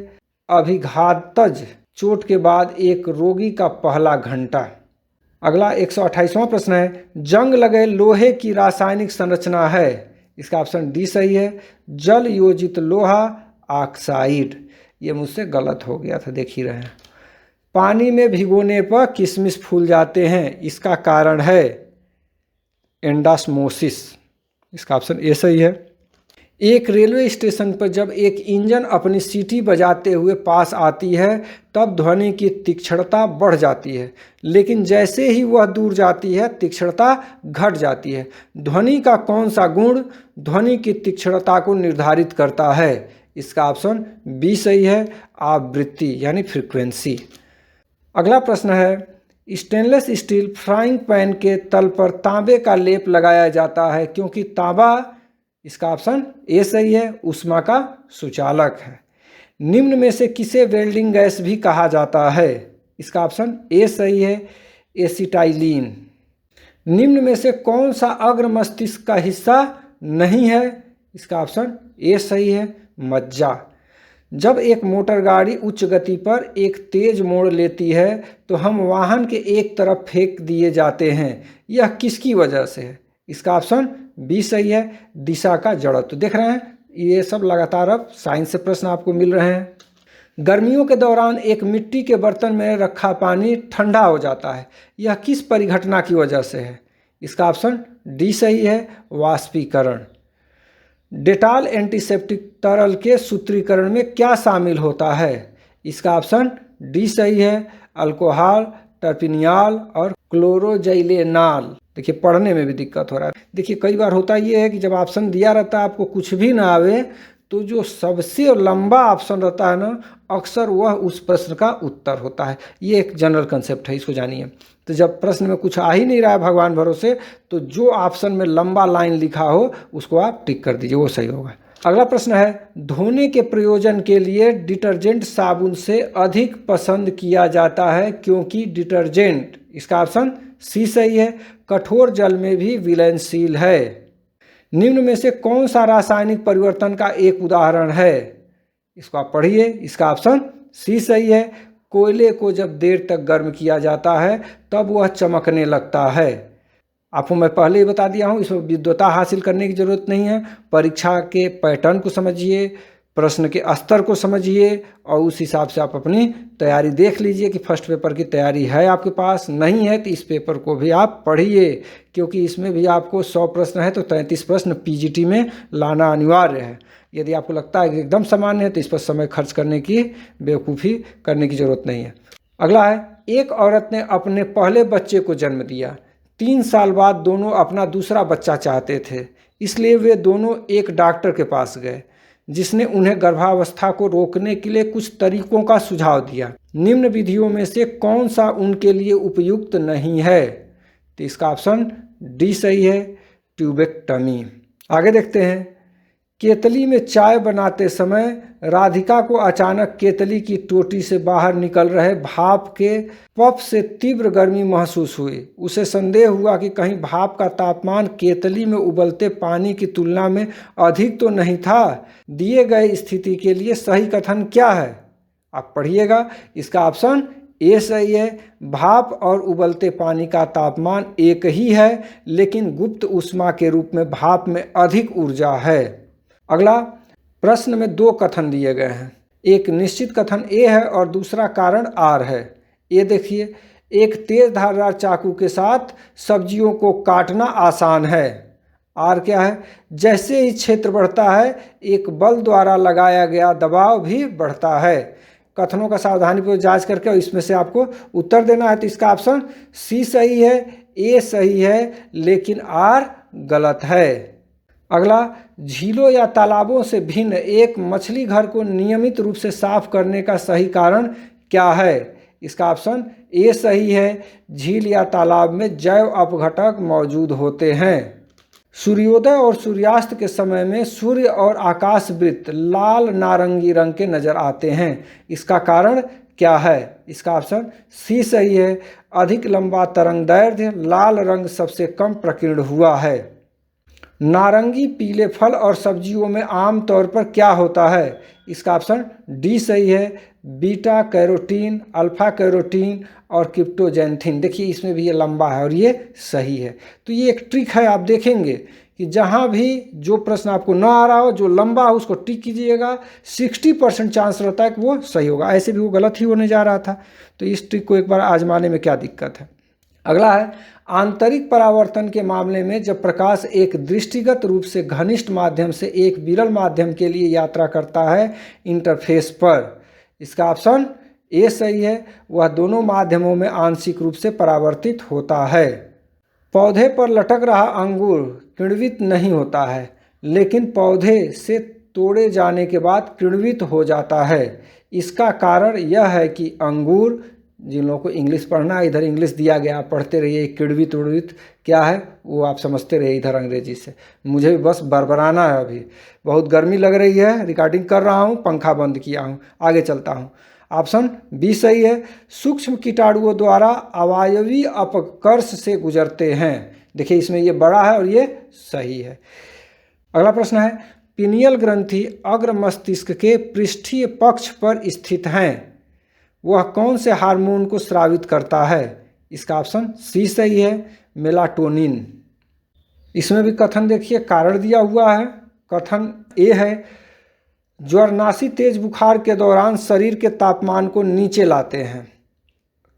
अभिघातज चोट के बाद एक रोगी का पहला घंटा। अगला 128वां प्रश्न है, जंग लगे लोहे की रासायनिक संरचना है? इसका ऑप्शन डी सही है, जल योजित लोहा ऑक्साइड। ये मुझसे गलत हो गया था, देख ही रहे हैं। पानी में भिगोने पर किशमिश फूल जाते हैं, इसका कारण है एंडास्मोसिस। इसका ऑप्शन ए सही है। एक रेलवे स्टेशन पर जब एक इंजन अपनी सीटी बजाते हुए पास आती है तब ध्वनि की तीक्ष्णता बढ़ जाती है, लेकिन जैसे ही वह दूर जाती है तीक्ष्णता घट जाती है। ध्वनि का कौन सा गुण ध्वनि की तीक्ष्णता को निर्धारित करता है? इसका ऑप्शन बी सही है, आवृत्ति यानी फ्रीक्वेंसी। अगला प्रश्न है, स्टेनलेस स्टील फ्राइंग पैन के तल पर तांबे का लेप लगाया जाता है क्योंकि तांबा, इसका ऑप्शन ए सही है, ऊष्मा का सुचालक है। निम्न में से किसे वेल्डिंग गैस भी कहा जाता है? इसका ऑप्शन ए सही है, एसिटाइलिन। निम्न में से कौन सा अग्र मस्तिष्क का हिस्सा नहीं है? इसका ऑप्शन ए सही है, मज्जा। जब एक मोटर गाड़ी उच्च गति पर एक तेज मोड़ लेती है तो हम वाहन के एक तरफ फेंक दिए जाते हैं, यह किसकी वजह से है? इसका ऑप्शन बी सही है, दिशा का जड़त्व। तो देख रहे हैं, ये सब लगातार अब साइंस से प्रश्न आपको मिल रहे हैं। गर्मियों के दौरान एक मिट्टी के बर्तन में रखा पानी ठंडा हो जाता है, यह किस परिघटना की वजह से है? इसका ऑप्शन डी सही है, वाष्पीकरण। डेटॉल एंटीसेप्टिक तरल के सूत्रीकरण में क्या शामिल होता है? इसका ऑप्शन डी सही है, अल्कोहल टर्पिनियाल और क्लोरोजैलेनाल। देखिए पढ़ने में भी दिक्कत हो रहा है। देखिए कई बार होता ये है कि जब ऑप्शन दिया रहता है आपको कुछ भी ना आवे तो जो सबसे लंबा ऑप्शन रहता है ना, अक्सर वह उस प्रश्न का उत्तर होता है। ये एक जनरल कंसेप्ट है, इसको जानिए। तो जब प्रश्न में कुछ आ ही नहीं रहा है भगवान भरोसे, तो जो ऑप्शन में लंबा लाइन लिखा हो उसको आप टिक कर दीजिए, वो सही होगा। अगला प्रश्न है, धोने के प्रयोजन के लिए डिटर्जेंट साबुन से अधिक पसंद किया जाता है क्योंकि डिटर्जेंट, इसका ऑप्शन सी सही है, कठोर जल में भी विलयनशील है। निम्न में से कौन सा रासायनिक परिवर्तन का एक उदाहरण है? इसको आप पढ़िए, इसका ऑप्शन सी सही है, कोयले को जब देर तक गर्म किया जाता है तब वह चमकने लगता है। आपको मैं पहले ही बता दिया हूँ, इसमें विद्वता हासिल करने की ज़रूरत नहीं है। परीक्षा के पैटर्न को समझिए, प्रश्न के स्तर को समझिए और उस हिसाब से आप अपनी तैयारी देख लीजिए कि फर्स्ट पेपर की तैयारी है आपके पास। नहीं है तो इस पेपर को भी आप पढ़िए, क्योंकि इसमें भी आपको 100 प्रश्न है तो 33 प्रश्न पीजीटी में लाना अनिवार्य है। यदि आपको लगता है कि एकदम सामान्य है तो इस पर समय खर्च करने की बेवकूफ़ी करने की ज़रूरत नहीं है। अगला है, एक औरत ने अपने पहले बच्चे को जन्म दिया। 3 साल बाद दोनों अपना दूसरा बच्चा चाहते थे, इसलिए वे दोनों एक डॉक्टर के पास गए जिसने उन्हें गर्भावस्था को रोकने के लिए कुछ तरीकों का सुझाव दिया। निम्न विधियों में से कौन सा उनके लिए उपयुक्त नहीं है? तो इसका ऑप्शन डी सही है, ट्यूबेक्टमी। आगे देखते हैं, केतली में चाय बनाते समय राधिका को अचानक केतली की टोटी से बाहर निकल रहे भाप के पफ से तीव्र गर्मी महसूस हुई। उसे संदेह हुआ कि कहीं भाप का तापमान केतली में उबलते पानी की तुलना में अधिक तो नहीं था। दिए गए स्थिति के लिए सही कथन क्या है? आप पढ़िएगा, इसका ऑप्शन ए सही है, भाप और उबलते पानी का तापमान एक ही है, लेकिन गुप्त ऊष्मा के रूप में भाप में अधिक ऊर्जा है। अगला प्रश्न में 2 कथन दिए गए हैं, एक निश्चित कथन ए है और दूसरा कारण आर है। ये देखिए, एक तेज धारदार चाकू के साथ सब्जियों को काटना आसान है। आर क्या है? जैसे ही क्षेत्र बढ़ता है एक बल द्वारा लगाया गया दबाव भी बढ़ता है। कथनों का सावधानीपूर्वक जांच करके और इसमें से आपको उत्तर देना है। तो इसका ऑप्शन सी सही है, ए सही है, लेकिन आर गलत है। अगला, झीलों या तालाबों से भिन्न एक मछली घर को नियमित रूप से साफ करने का सही कारण क्या है? इसका ऑप्शन ए सही है, झील या तालाब में जैव अपघटक मौजूद होते हैं। सूर्योदय और सूर्यास्त के समय में सूर्य और आकाश वृत्त लाल नारंगी रंग के नजर आते हैं, इसका कारण क्या है? इसका ऑप्शन सी सही है, अधिक लंबा तरंगदैर्घ्य लाल रंग सबसे कम प्रकीर्ण हुआ है। नारंगी पीले फल और सब्जियों में आमतौर पर क्या होता है? इसका ऑप्शन डी सही है, बीटा कैरोटीन, अल्फा कैरोटीन और क्रिप्टोजैंथिन। देखिए इसमें भी ये लंबा है और ये सही है। तो ये एक ट्रिक है, आप देखेंगे कि जहाँ भी जो प्रश्न आपको ना आ रहा हो, जो लंबा हो उसको टिक कीजिएगा, 60% चांस रहता है कि वो सही होगा। ऐसे भी वो गलत ही होने जा रहा था, तो इस ट्रिक को एक बार आजमाने में क्या दिक्कत है। अगला है, आंतरिक परावर्तन के मामले में जब प्रकाश एक दृष्टिगत रूप से घनिष्ठ माध्यम से एक विरल माध्यम के लिए यात्रा करता है इंटरफेस पर, इसका ऑप्शन ए सही है, वह दोनों माध्यमों में आंशिक रूप से परावर्तित होता है। पौधे पर लटक रहा अंगूर किण्वित नहीं होता है, लेकिन पौधे से तोड़े जाने के बाद किण्वित हो जाता है। इसका कारण यह है कि अंगूर, जिन लोगों को इंग्लिश पढ़ना है, इधर इंग्लिश दिया गया, आप पढ़ते रहिए। किण्वित उड़वित क्या है वो आप समझते रहिए इधर अंग्रेजी से। मुझे भी बस बरबराना है, अभी बहुत गर्मी लग रही है, रिकॉर्डिंग कर रहा हूँ, पंखा बंद किया हूँ, आगे चलता हूँ। ऑप्शन बी सही है, सूक्ष्म कीटाणुओं द्वारा अवायवीय अपकर्ष से गुजरते हैं। देखिए इसमें ये बड़ा है और ये सही है। अगला प्रश्न है, पिनियल ग्रंथि अग्र मस्तिष्क के पृष्ठीय पक्ष पर स्थित हैं, वह कौन से हार्मोन को स्रावित करता है? इसका ऑप्शन सी सही है, मेलाटोनिन। इसमें भी कथन देखिए, कारण दिया हुआ है। कथन ए है, ज्वरनाशी तेज बुखार के दौरान शरीर के तापमान को नीचे लाते हैं।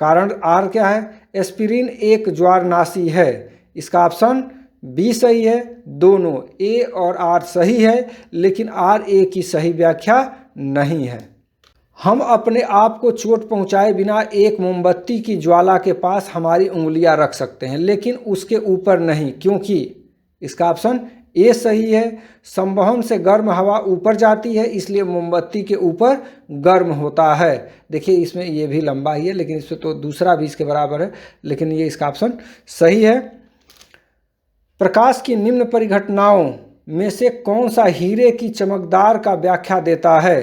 कारण आर क्या है? एस्पिरिन एक ज्वरनाशी है। इसका ऑप्शन बी सही है, दोनों ए और आर सही है, लेकिन आर ए की सही व्याख्या नहीं है। हम अपने आप को चोट पहुंचाए बिना एक मोमबत्ती की ज्वाला के पास हमारी उंगलियां रख सकते हैं, लेकिन उसके ऊपर नहीं, क्योंकि इसका ऑप्शन ए सही है। संवहन से गर्म हवा ऊपर जाती है, इसलिए मोमबत्ती के ऊपर गर्म होता है। देखिए इसमें ये भी लंबा ही है, लेकिन इसमें तो दूसरा भी इसके बराबर है, लेकिन ये इसका ऑप्शन सही है। प्रकाश की निम्न परिघटनाओं में से कौन सा हीरे की चमकदार का व्याख्या देता है?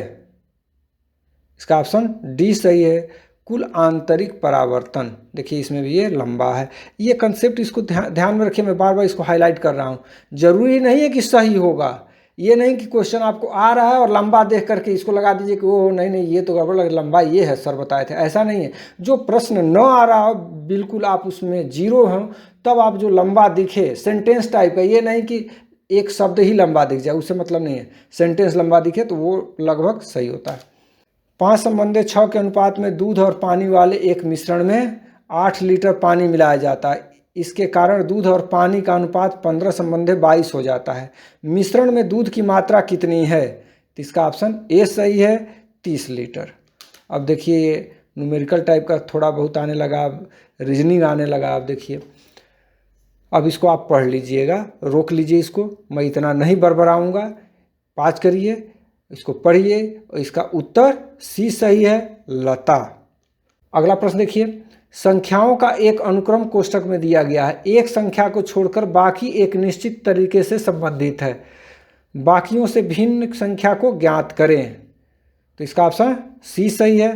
इसका ऑप्शन डी सही है, कुल आंतरिक परावर्तन। देखिए इसमें भी ये लंबा है। ये कंसेप्ट इसको ध्यान में रखिए, मैं बार बार इसको हाईलाइट कर रहा हूँ। जरूरी नहीं है कि सही होगा, ये नहीं कि क्वेश्चन आपको आ रहा है और लंबा देख करके इसको लगा दीजिए कि वो नहीं नहीं ये तो गड़बड़ लग, लंबा ये है सर बताए थे, ऐसा नहीं है। जो प्रश्न न आ रहा हो बिल्कुल आप उसमें जीरो हो, तब आप जो लंबा दिखे सेंटेंस टाइप का, ये नहीं कि एक शब्द ही लंबा दिख जाए, उससे मतलब नहीं है। सेंटेंस लंबा दिखे तो वो लगभग सही होता है। 5:6 के अनुपात में दूध और पानी वाले एक मिश्रण में 8 लीटर पानी मिलाया जाता है। इसके कारण दूध और पानी का अनुपात 15:22 हो जाता है। मिश्रण में दूध की मात्रा कितनी है? तो इसका ऑप्शन ए सही है, 30 लीटर। अब देखिए ये न्यूमेरिकल टाइप का थोड़ा बहुत आने लगा, अब रीजनिंग आने लगा। अब देखिए अब इसको आप पढ़ लीजिएगा, रोक लीजिए इसको, मैं इतना नहीं बड़बड़ाऊँगा। पाँच करिए, इसको पढ़िए और इसका उत्तर सी सही है, लता। अगला प्रश्न देखिए, संख्याओं का एक अनुक्रम कोष्ठक में दिया गया है। एक संख्या को छोड़कर बाकी एक निश्चित तरीके से संबंधित है, बाकियों से भिन्न संख्या को ज्ञात करें। तो इसका ऑप्शन सी सही है,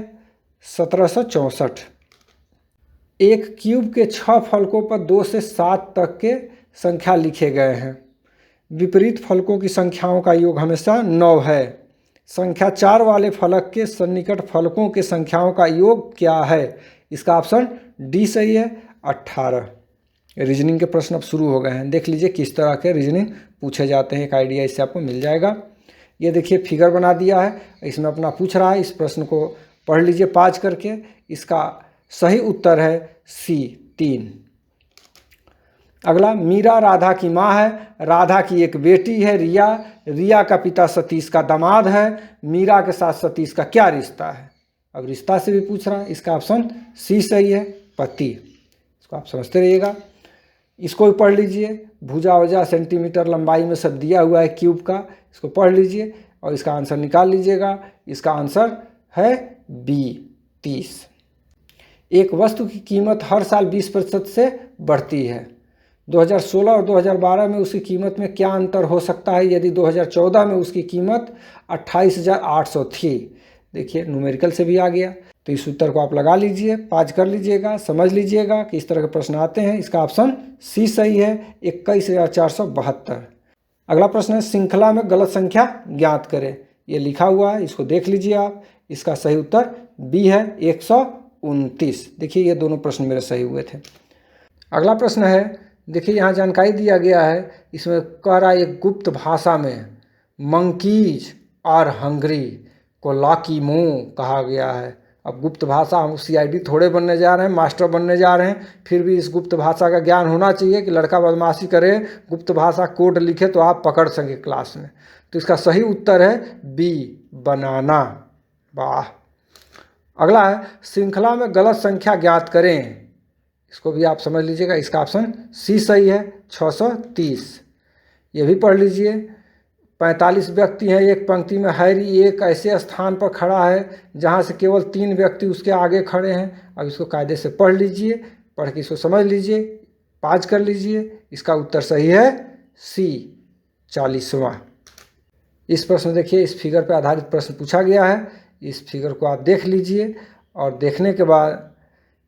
1764। एक क्यूब के 6 फलकों पर 2 से 7 तक के संख्या लिखे गए हैं। विपरीत फलकों की संख्याओं का योग हमेशा 9 है। संख्या 4 वाले फलक के सन्निकट फलकों के संख्याओं का योग क्या है? इसका ऑप्शन डी सही है, 18। रीजनिंग के प्रश्न अब शुरू हो गए हैं, देख लीजिए किस तरह के रीजनिंग पूछे जाते हैं, एक आइडिया इससे आपको मिल जाएगा। ये देखिए फिगर बना दिया है, इसमें अपना पूछ रहा है, इस प्रश्न को पढ़ लीजिए पाँच करके। इसका सही उत्तर है सी, 3। अगला, मीरा राधा की माँ है, राधा की एक बेटी है रिया, रिया का पिता सतीश का दामाद है, मीरा के साथ सतीश का क्या रिश्ता है? अब रिश्ता से भी पूछ रहा है, इसका ऑप्शन सी सही है, पति। इसको आप समझते रहिएगा। इसको भी पढ़ लीजिए, भुजा वजा सेंटीमीटर लंबाई में सब दिया हुआ है क्यूब का, इसको पढ़ लीजिए और इसका आंसर निकाल लीजिएगा। इसका आंसर है बी, 30। एक वस्तु की कीमत हर साल 20% से बढ़ती है। 2016 और 2012 में उसकी कीमत में क्या अंतर हो सकता है यदि 2014 में उसकी कीमत 28,800 थी? देखिए न्यूमेरिकल से भी आ गया, तो इस उत्तर को आप लगा लीजिए, पाँच कर लीजिएगा, समझ लीजिएगा कि इस तरह के प्रश्न आते हैं। इसका ऑप्शन सी सही है, 21,472। अगला प्रश्न है, श्रृंखला में गलत संख्या ज्ञात करें। ये लिखा हुआ है, इसको देख लीजिए आप। इसका सही उत्तर बी है, 129। देखिए ये दोनों प्रश्न मेरे सही हुए थे। अगला प्रश्न है, देखिए यहाँ जानकारी दिया गया है, इसमें कह रहा है एक गुप्त भाषा में मंकीज और हंगरी को लाकीमो कहा गया है। अब गुप्त भाषा, हम सीआईडी थोड़े बनने जा रहे हैं, मास्टर बनने जा रहे हैं, फिर भी इस गुप्त भाषा का ज्ञान होना चाहिए कि लड़का बदमाशी करे, गुप्त भाषा कोड लिखे तो आप पकड़ सके क्लास में। तो इसका सही उत्तर है बी, बनाना। वाह। अगला है, श्रृंखला में गलत संख्या ज्ञात करें। इसको भी आप समझ लीजिएगा, इसका ऑप्शन सी सही है, 630। ये भी पढ़ लीजिए। 45 व्यक्ति हैं एक पंक्ति में, हैरी एक ऐसे स्थान पर खड़ा है जहां से केवल 3 व्यक्ति उसके आगे खड़े हैं। अब इसको कायदे से पढ़ लीजिए, पढ़ के इसको समझ लीजिए, पाँच कर लीजिए। इसका उत्तर सही है सी, 40वां। इस प्रश्न देखिए, इस फिगर पर आधारित प्रश्न पूछा गया है। इस फिगर को आप देख लीजिए और देखने के बाद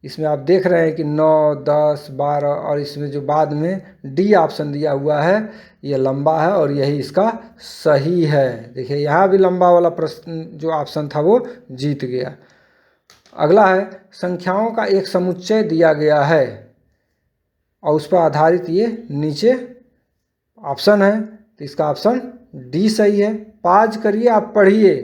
इसमें आप देख रहे हैं कि 9, 10, 12 और इसमें जो बाद में डी ऑप्शन दिया हुआ है ये लंबा है और यही इसका सही है। देखिए यहाँ भी लंबा वाला प्रश्न जो ऑप्शन था वो जीत गया। अगला है, संख्याओं का एक समुच्चय दिया गया है और उस पर आधारित ये नीचे ऑप्शन है, तो इसका ऑप्शन डी सही है। पाँच करिए, आप पढ़िए,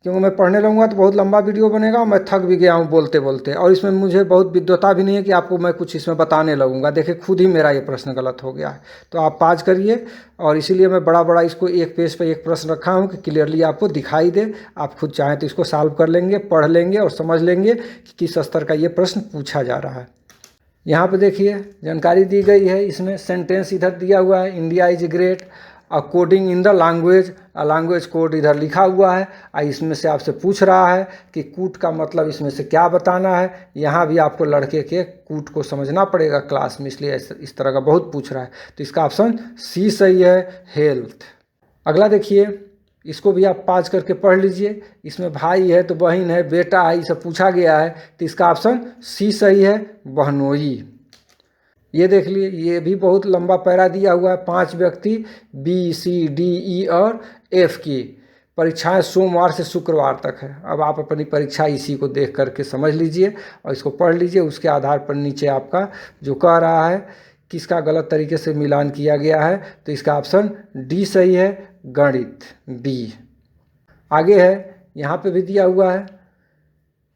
क्योंकि मैं पढ़ने लगूंगा तो बहुत लंबा वीडियो बनेगा, मैं थक भी गया हूँ बोलते बोलते, और इसमें मुझे बहुत विद्वता भी नहीं है कि आपको मैं कुछ इसमें बताने लगूंगा। देखिए खुद ही मेरा ये प्रश्न गलत हो गया है, तो आप पाज करिए। और इसीलिए मैं बड़ा बड़ा इसको एक पेज पर एक प्रश्न रखा हूँ कि क्लियरली आपको दिखाई दे। आप खुद चाहें तो इसको सॉल्व कर लेंगे, पढ़ लेंगे और समझ लेंगे कि किस स्तर का ये प्रश्न पूछा जा रहा है। यहाँ पे देखिए जानकारी दी गई है, इसमें सेंटेंस इधर दिया हुआ है, India is great, coding in the language, language code इधर लिखा हुआ है। इसमें से आपसे पूछ रहा है कि कूट का मतलब इसमें से क्या बताना है। यहाँ भी आपको लड़के के कूट को समझना पड़ेगा क्लास में, इसलिए इस तरह का बहुत पूछ रहा है। तो इसका ऑप्शन सी सही है, हेल्थ। अगला देखिए, इसको भी आप पाज करके पढ़ लीजिए। इसमें भाई है तो बहन है, बेटा है, ये सब पूछा गया है, तो इसका ऑप्शन सी सही है, बहनोई। ये देख लिए, ये भी बहुत लंबा पैरा दिया हुआ है। 5 व्यक्ति बी सी डी ई और एफ की परीक्षाएं सोमवार से शुक्रवार तक है। अब आप अपनी परीक्षा इसी को देख करके समझ लीजिए और इसको पढ़ लीजिए। उसके आधार पर नीचे आपका जो कह रहा है किसका गलत तरीके से मिलान किया गया है, तो इसका ऑप्शन डी सही है, गणित बी। आगे है, यहाँ पे भी दिया हुआ है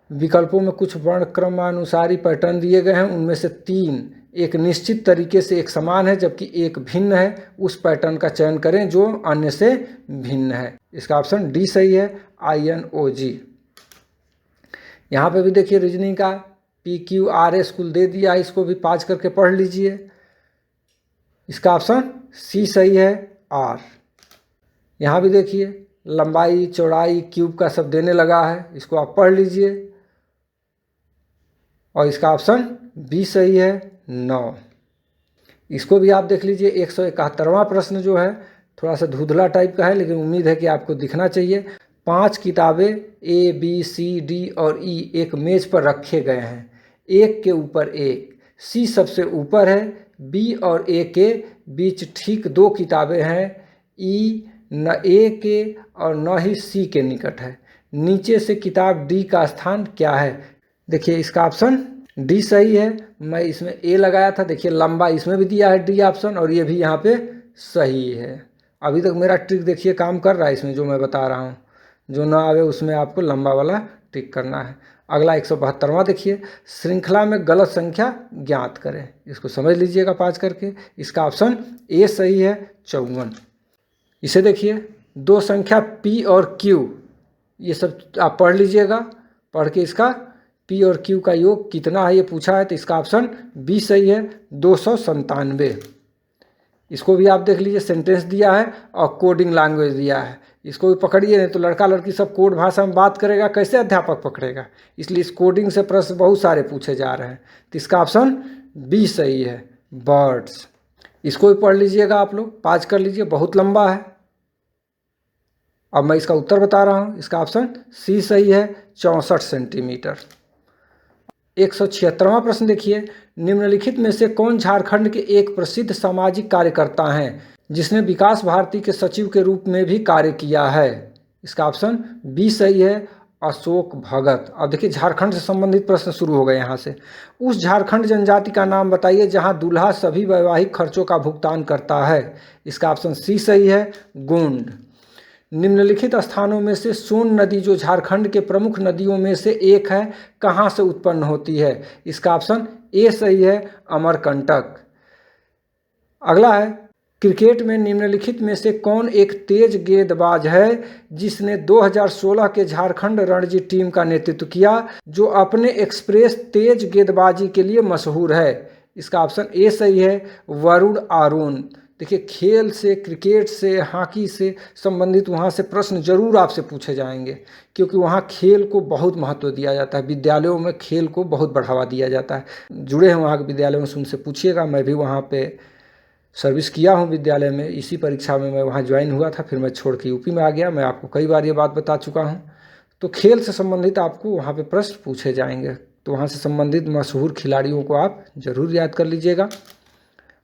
विकल्पों में कुछ वर्ण क्रमानुसारी पैटर्न दिए गए हैं, उनमें से 3 एक निश्चित तरीके से एक समान है जबकि एक भिन्न है। उस पैटर्न का चयन करें जो अन्य से भिन्न है। इसका ऑप्शन डी सही है, INOG। यहाँ पे भी देखिए रीजनिंग का PQRS कुल दे दिया है, इसको भी पाज करके पढ़ लीजिए। इसका ऑप्शन सी सही है, R। यहाँ भी देखिए लंबाई चौड़ाई क्यूब का सब देने लगा है, इसको आप पढ़ लीजिए और इसका ऑप्शन बी सही है, 9। इसको भी आप देख लीजिए। 171वां प्रश्न जो है थोड़ा सा धुंधला टाइप का है, लेकिन उम्मीद है कि आपको दिखना चाहिए। 5 किताबें A B C D और E एक मेज पर रखे गए हैं, एक के ऊपर एक। C सबसे ऊपर है, B और A के बीच ठीक 2 किताबें हैं। E न A के और न ही C के निकट है। नीचे से किताब D का स्थान क्या है? देखिए इसका ऑप्शन डी सही है। मैं इसमें ए लगाया था, देखिए लंबा इसमें भी दिया है डी ऑप्शन, और ये भी यहाँ पे सही है। अभी तक मेरा ट्रिक देखिए काम कर रहा है इसमें, जो मैं बता रहा हूँ। जो ना आवे उसमें आपको लंबा वाला टिक करना है। अगला 172वां देखिए, श्रृंखला में गलत संख्या ज्ञात करें। इसको समझ लीजिएगा पाज करके। इसका ऑप्शन ए सही है, 54। इसे देखिए 2 संख्या P और Q, ये सब आप पढ़ लीजिएगा। पढ़ के इसका P और Q का योग कितना है ये पूछा है, तो इसका ऑप्शन बी सही है, 297। इसको भी आप देख लीजिए, सेंटेंस दिया है और कोडिंग लैंग्वेज दिया है। इसको भी पकड़िए, नहीं तो लड़का लड़की सब कोड भाषा में बात करेगा, कैसे अध्यापक पकड़ेगा। इसलिए इस कोडिंग से प्रश्न बहुत सारे पूछे जा रहे हैं, तो इसका ऑप्शन बी सही है, बर्ड्स। इसको भी पढ़ लीजिएगा आप लोग, पाज कर लीजिए, बहुत लंबा है। अब मैं इसका उत्तर बता रहा हूँ, इसका ऑप्शन सी सही है, 64 सेंटीमीटर। 176वां प्रश्न देखिए, निम्नलिखित में से कौन झारखंड के एक प्रसिद्ध सामाजिक कार्यकर्ता हैं जिसने विकास भारती के सचिव के रूप में भी कार्य किया है? इसका ऑप्शन बी सही है, अशोक भगत। अब देखिए झारखंड से संबंधित प्रश्न शुरू हो गए यहाँ से। उस झारखंड जनजाति का नाम बताइए जहाँ दूल्हा सभी वैवाहिक खर्चों का भुगतान करता है। इसका ऑप्शन सी सही है, गोंड। निम्नलिखित स्थानों में से सोन नदी जो झारखंड के प्रमुख नदियों में से एक है, कहाँ से उत्पन्न होती है? इसका ऑप्शन ए सही है, अमरकंटक। अगला है, क्रिकेट में निम्नलिखित में से कौन एक तेज गेंदबाज है जिसने 2016 के झारखंड रणजी टीम का नेतृत्व किया, जो अपने एक्सप्रेस तेज गेंदबाजी के लिए मशहूर है? इसका ऑप्शन ए सही है, वरुण आरोन। देखिए खेल से, क्रिकेट से, हॉकी से संबंधित वहाँ से प्रश्न जरूर आपसे पूछे जाएंगे, क्योंकि वहाँ खेल को बहुत महत्व दिया जाता है। विद्यालयों में खेल को बहुत बढ़ावा दिया जाता है। जुड़े हैं वहाँ के विद्यालयों से, उनसे पूछिएगा। मैं भी वहाँ पे सर्विस किया हूँ विद्यालय में, इसी परीक्षा में मैं वहाँ ज्वाइन हुआ था, फिर मैं छोड़ के यूपी में आ गया। मैं आपको कई बार ये बात बता चुका हूँ। तो खेल से संबंधित आपको वहाँ पे प्रश्न पूछे जाएंगे, तो वहाँ से संबंधित मशहूर खिलाड़ियों को आप जरूर याद कर लीजिएगा।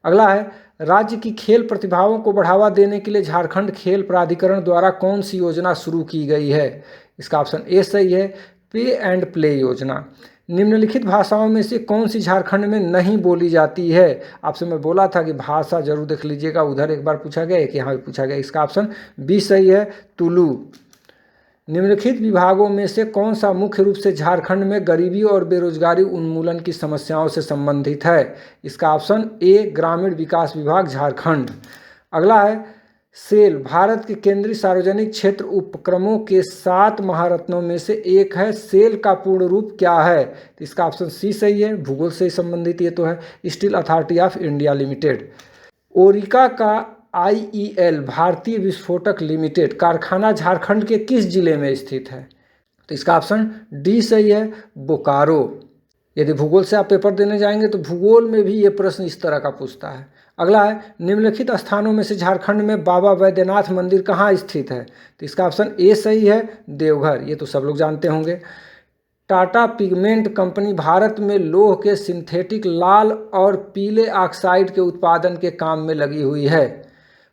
अगला है, राज्य की खेल प्रतिभाओं को बढ़ावा देने के लिए झारखंड खेल प्राधिकरण द्वारा कौन सी योजना शुरू की गई है? इसका ऑप्शन ए सही है, पे एंड प्ले योजना। निम्नलिखित भाषाओं में से कौन सी झारखंड में नहीं बोली जाती है? आपसे मैं बोला था कि भाषा जरूर देख लीजिएगा, उधर एक बार पूछा गया, एक यहाँ भी पूछा गया। इसका ऑप्शन बी सही है, तुलु। निम्नलिखित विभागों में से कौन सा मुख्य रूप से झारखंड में गरीबी और बेरोजगारी उन्मूलन की समस्याओं से संबंधित है? इसका ऑप्शन ए ग्रामीण विकास विभाग झारखंड। अगला है सेल भारत के केंद्रीय सार्वजनिक क्षेत्र उपक्रमों के 7 महारत्नों में से एक है। सेल का पूर्ण रूप क्या है? तो इसका ऑप्शन सी सही है, भूगोल से संबंधित ये तो है। Steel Authority of India Limited. Orica का IEL भारतीय विस्फोटक लिमिटेड कारखाना झारखंड के किस जिले में स्थित है? तो इसका ऑप्शन डी सही है, बोकारो। यदि भूगोल से आप पेपर देने जाएंगे तो भूगोल में भी ये प्रश्न इस तरह का पूछता है। अगला है निम्नलिखित स्थानों में से झारखंड में बाबा वैद्यनाथ मंदिर कहाँ स्थित है? तो इसका ऑप्शन ए सही है, देवघर। ये तो सब लोग जानते होंगे। टाटा पिगमेंट कंपनी भारत में लौह के सिंथेटिक लाल और पीले ऑक्साइड के उत्पादन के काम में लगी हुई है।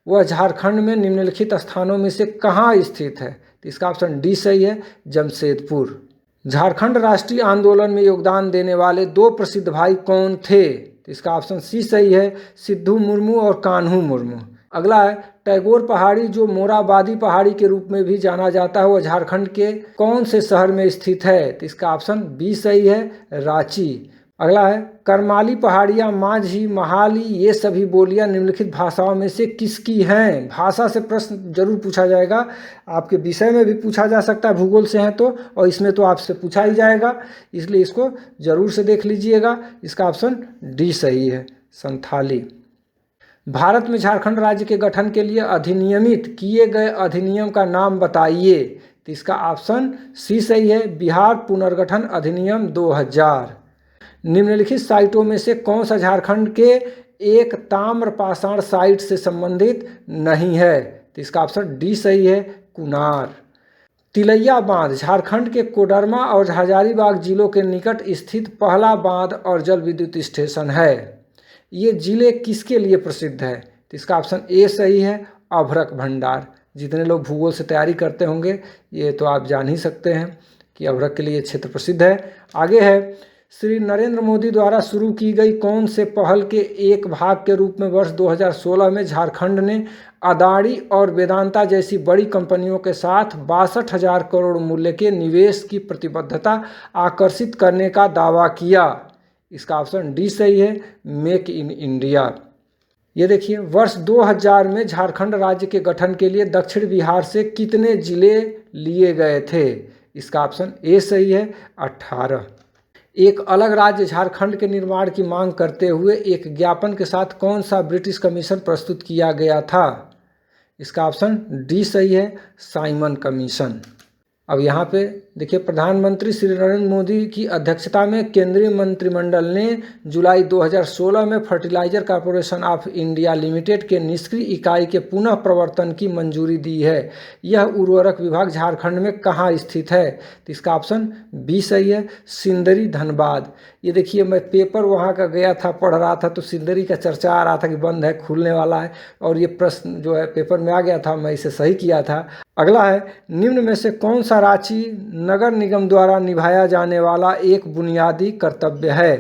वह झारखंड में निम्नलिखित स्थानों में से कहाँ स्थित है? तो इसका ऑप्शन डी सही है, जमशेदपुर। झारखंड राष्ट्रीय आंदोलन में योगदान देने वाले 2 प्रसिद्ध भाई कौन थे? तो इसका ऑप्शन सी सही है, सिद्धू मुर्मू और कान्हू मुर्मू। अगला है टैगोर पहाड़ी जो मोराबादी पहाड़ी के रूप में भी जाना जाता है, वह झारखंड के कौन से शहर में स्थित है? तो इसका ऑप्शन बी सही है, रांची। अगला है करमाली पहाड़ियाँ, माझी, महाली ये सभी बोलियाँ निम्नलिखित भाषाओं में से किसकी हैं? भाषा से प्रश्न जरूर पूछा जाएगा, आपके विषय में भी पूछा जा सकता है, भूगोल से हैं तो, और इसमें तो आपसे पूछा ही जाएगा, इसलिए इसको जरूर से देख लीजिएगा। इसका ऑप्शन डी सही है, संथाली। भारत में झारखंड राज्य के गठन के लिए अधिनियमित किए गए अधिनियम का नाम बताइए। तो इसका ऑप्शन सी सही है, बिहार पुनर्गठन अधिनियम 2000। निम्नलिखित साइटों में से कौन सा झारखंड के एक ताम्रपाषाण साइट से संबंधित नहीं है? तो इसका ऑप्शन डी सही है, कुनार। तिलैया बांध झारखंड के कोडरमा और हजारीबाग जिलों के निकट स्थित पहला बांध और जल विद्युत स्टेशन है। ये जिले किसके लिए प्रसिद्ध है? तो इसका ऑप्शन ए सही है, अभ्रक भंडार। जितने लोग भूगोल से तैयारी करते होंगे ये तो आप जान ही सकते हैं कि अभ्रक के लिए क्षेत्र प्रसिद्ध है। आगे है श्री नरेंद्र मोदी द्वारा शुरू की गई कौन से पहल के एक भाग के रूप में वर्ष 2016 में झारखंड ने अदानी और वेदांता जैसी बड़ी कंपनियों के साथ 62,000 करोड़ मूल्य के निवेश की प्रतिबद्धता आकर्षित करने का दावा किया? इसका ऑप्शन डी सही है, मेक इन इंडिया। ये देखिए वर्ष 2000 में झारखंड राज्य के गठन के लिए दक्षिण बिहार से कितने जिले लिए गए थे? इसका ऑप्शन ए सही है, 18। एक अलग राज्य झारखंड के निर्माण की मांग करते हुए एक ज्ञापन के साथ कौन सा ब्रिटिश कमीशन प्रस्तुत किया गया था? इसका ऑप्शन डी सही है, साइमन कमीशन। अब यहाँ पे देखिए प्रधानमंत्री श्री नरेंद्र मोदी की अध्यक्षता में केंद्रीय मंत्रिमंडल ने जुलाई 2016 में fertilizer corporation of India limited के निष्क्रिय इकाई के पुनः प्रवर्तन की मंजूरी दी है। यह उर्वरक विभाग झारखंड में कहाँ स्थित है? तो इसका ऑप्शन बी सही है, सिंदरी धनबाद। ये देखिए मैं पेपर वहाँ का गया था, पढ़ रहा था तो सिंदरी का चर्चा आ रहा था कि बंद है, खुलने वाला है, और ये प्रश्न जो है पेपर में आ गया था, मैं इसे सही किया था। अगला है निम्न में से कौन सा रांची नगर निगम द्वारा निभाया जाने वाला एक बुनियादी कर्तव्य है?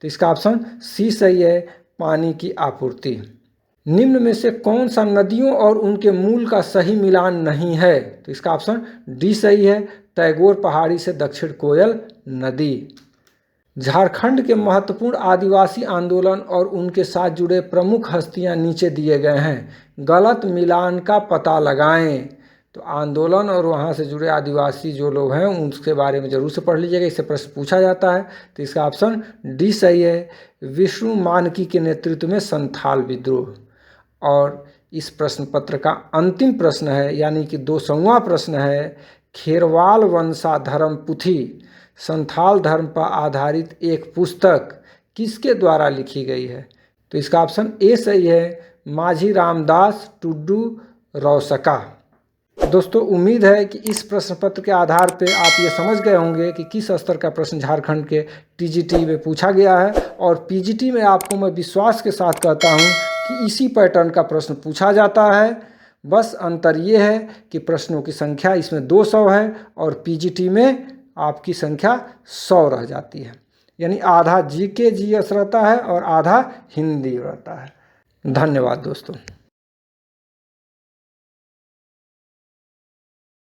तो इसका ऑप्शन सी सही है, पानी की आपूर्ति। निम्न में से कौन सा नदियों और उनके मूल का सही मिलान नहीं है? तो इसका ऑप्शन डी सही है, टैगोर पहाड़ी से दक्षिण कोयल नदी। झारखंड के महत्वपूर्ण आदिवासी आंदोलन और उनके साथ जुड़े प्रमुख हस्तियां नीचे दिए गए हैं, गलत मिलान का पता लगाएं। तो आंदोलन और वहाँ से जुड़े आदिवासी जो लोग हैं उनके बारे में जरूर से पढ़ लीजिएगा, इससे प्रश्न पूछा जाता है। तो इसका ऑप्शन डी सही है, विष्णु मानकी के नेतृत्व में संथाल विद्रोह। और इस प्रश्न पत्र का अंतिम प्रश्न है यानी कि 200वां प्रश्न है, खेरवाल वंशाधर्म पुथी संथाल धर्म पर आधारित एक पुस्तक किसके द्वारा लिखी गई है? तो इसका ऑप्शन ए सही है, माझी रामदास टुडू रौसका। दोस्तों उम्मीद है कि इस प्रश्न पत्र के आधार पे आप ये समझ गए होंगे कि किस स्तर का प्रश्न झारखंड के टीजीटी में पूछा गया है, और पीजीटी में आपको मैं विश्वास के साथ कहता हूँ कि इसी पैटर्न का प्रश्न पूछा जाता है। बस अंतर ये है कि प्रश्नों की संख्या इसमें 200 है और पीजीटी में आपकी संख्या 100 रह जाती है, यानी आधा जीके जीएस रहता है और आधा हिंदी रहता है। धन्यवाद दोस्तों।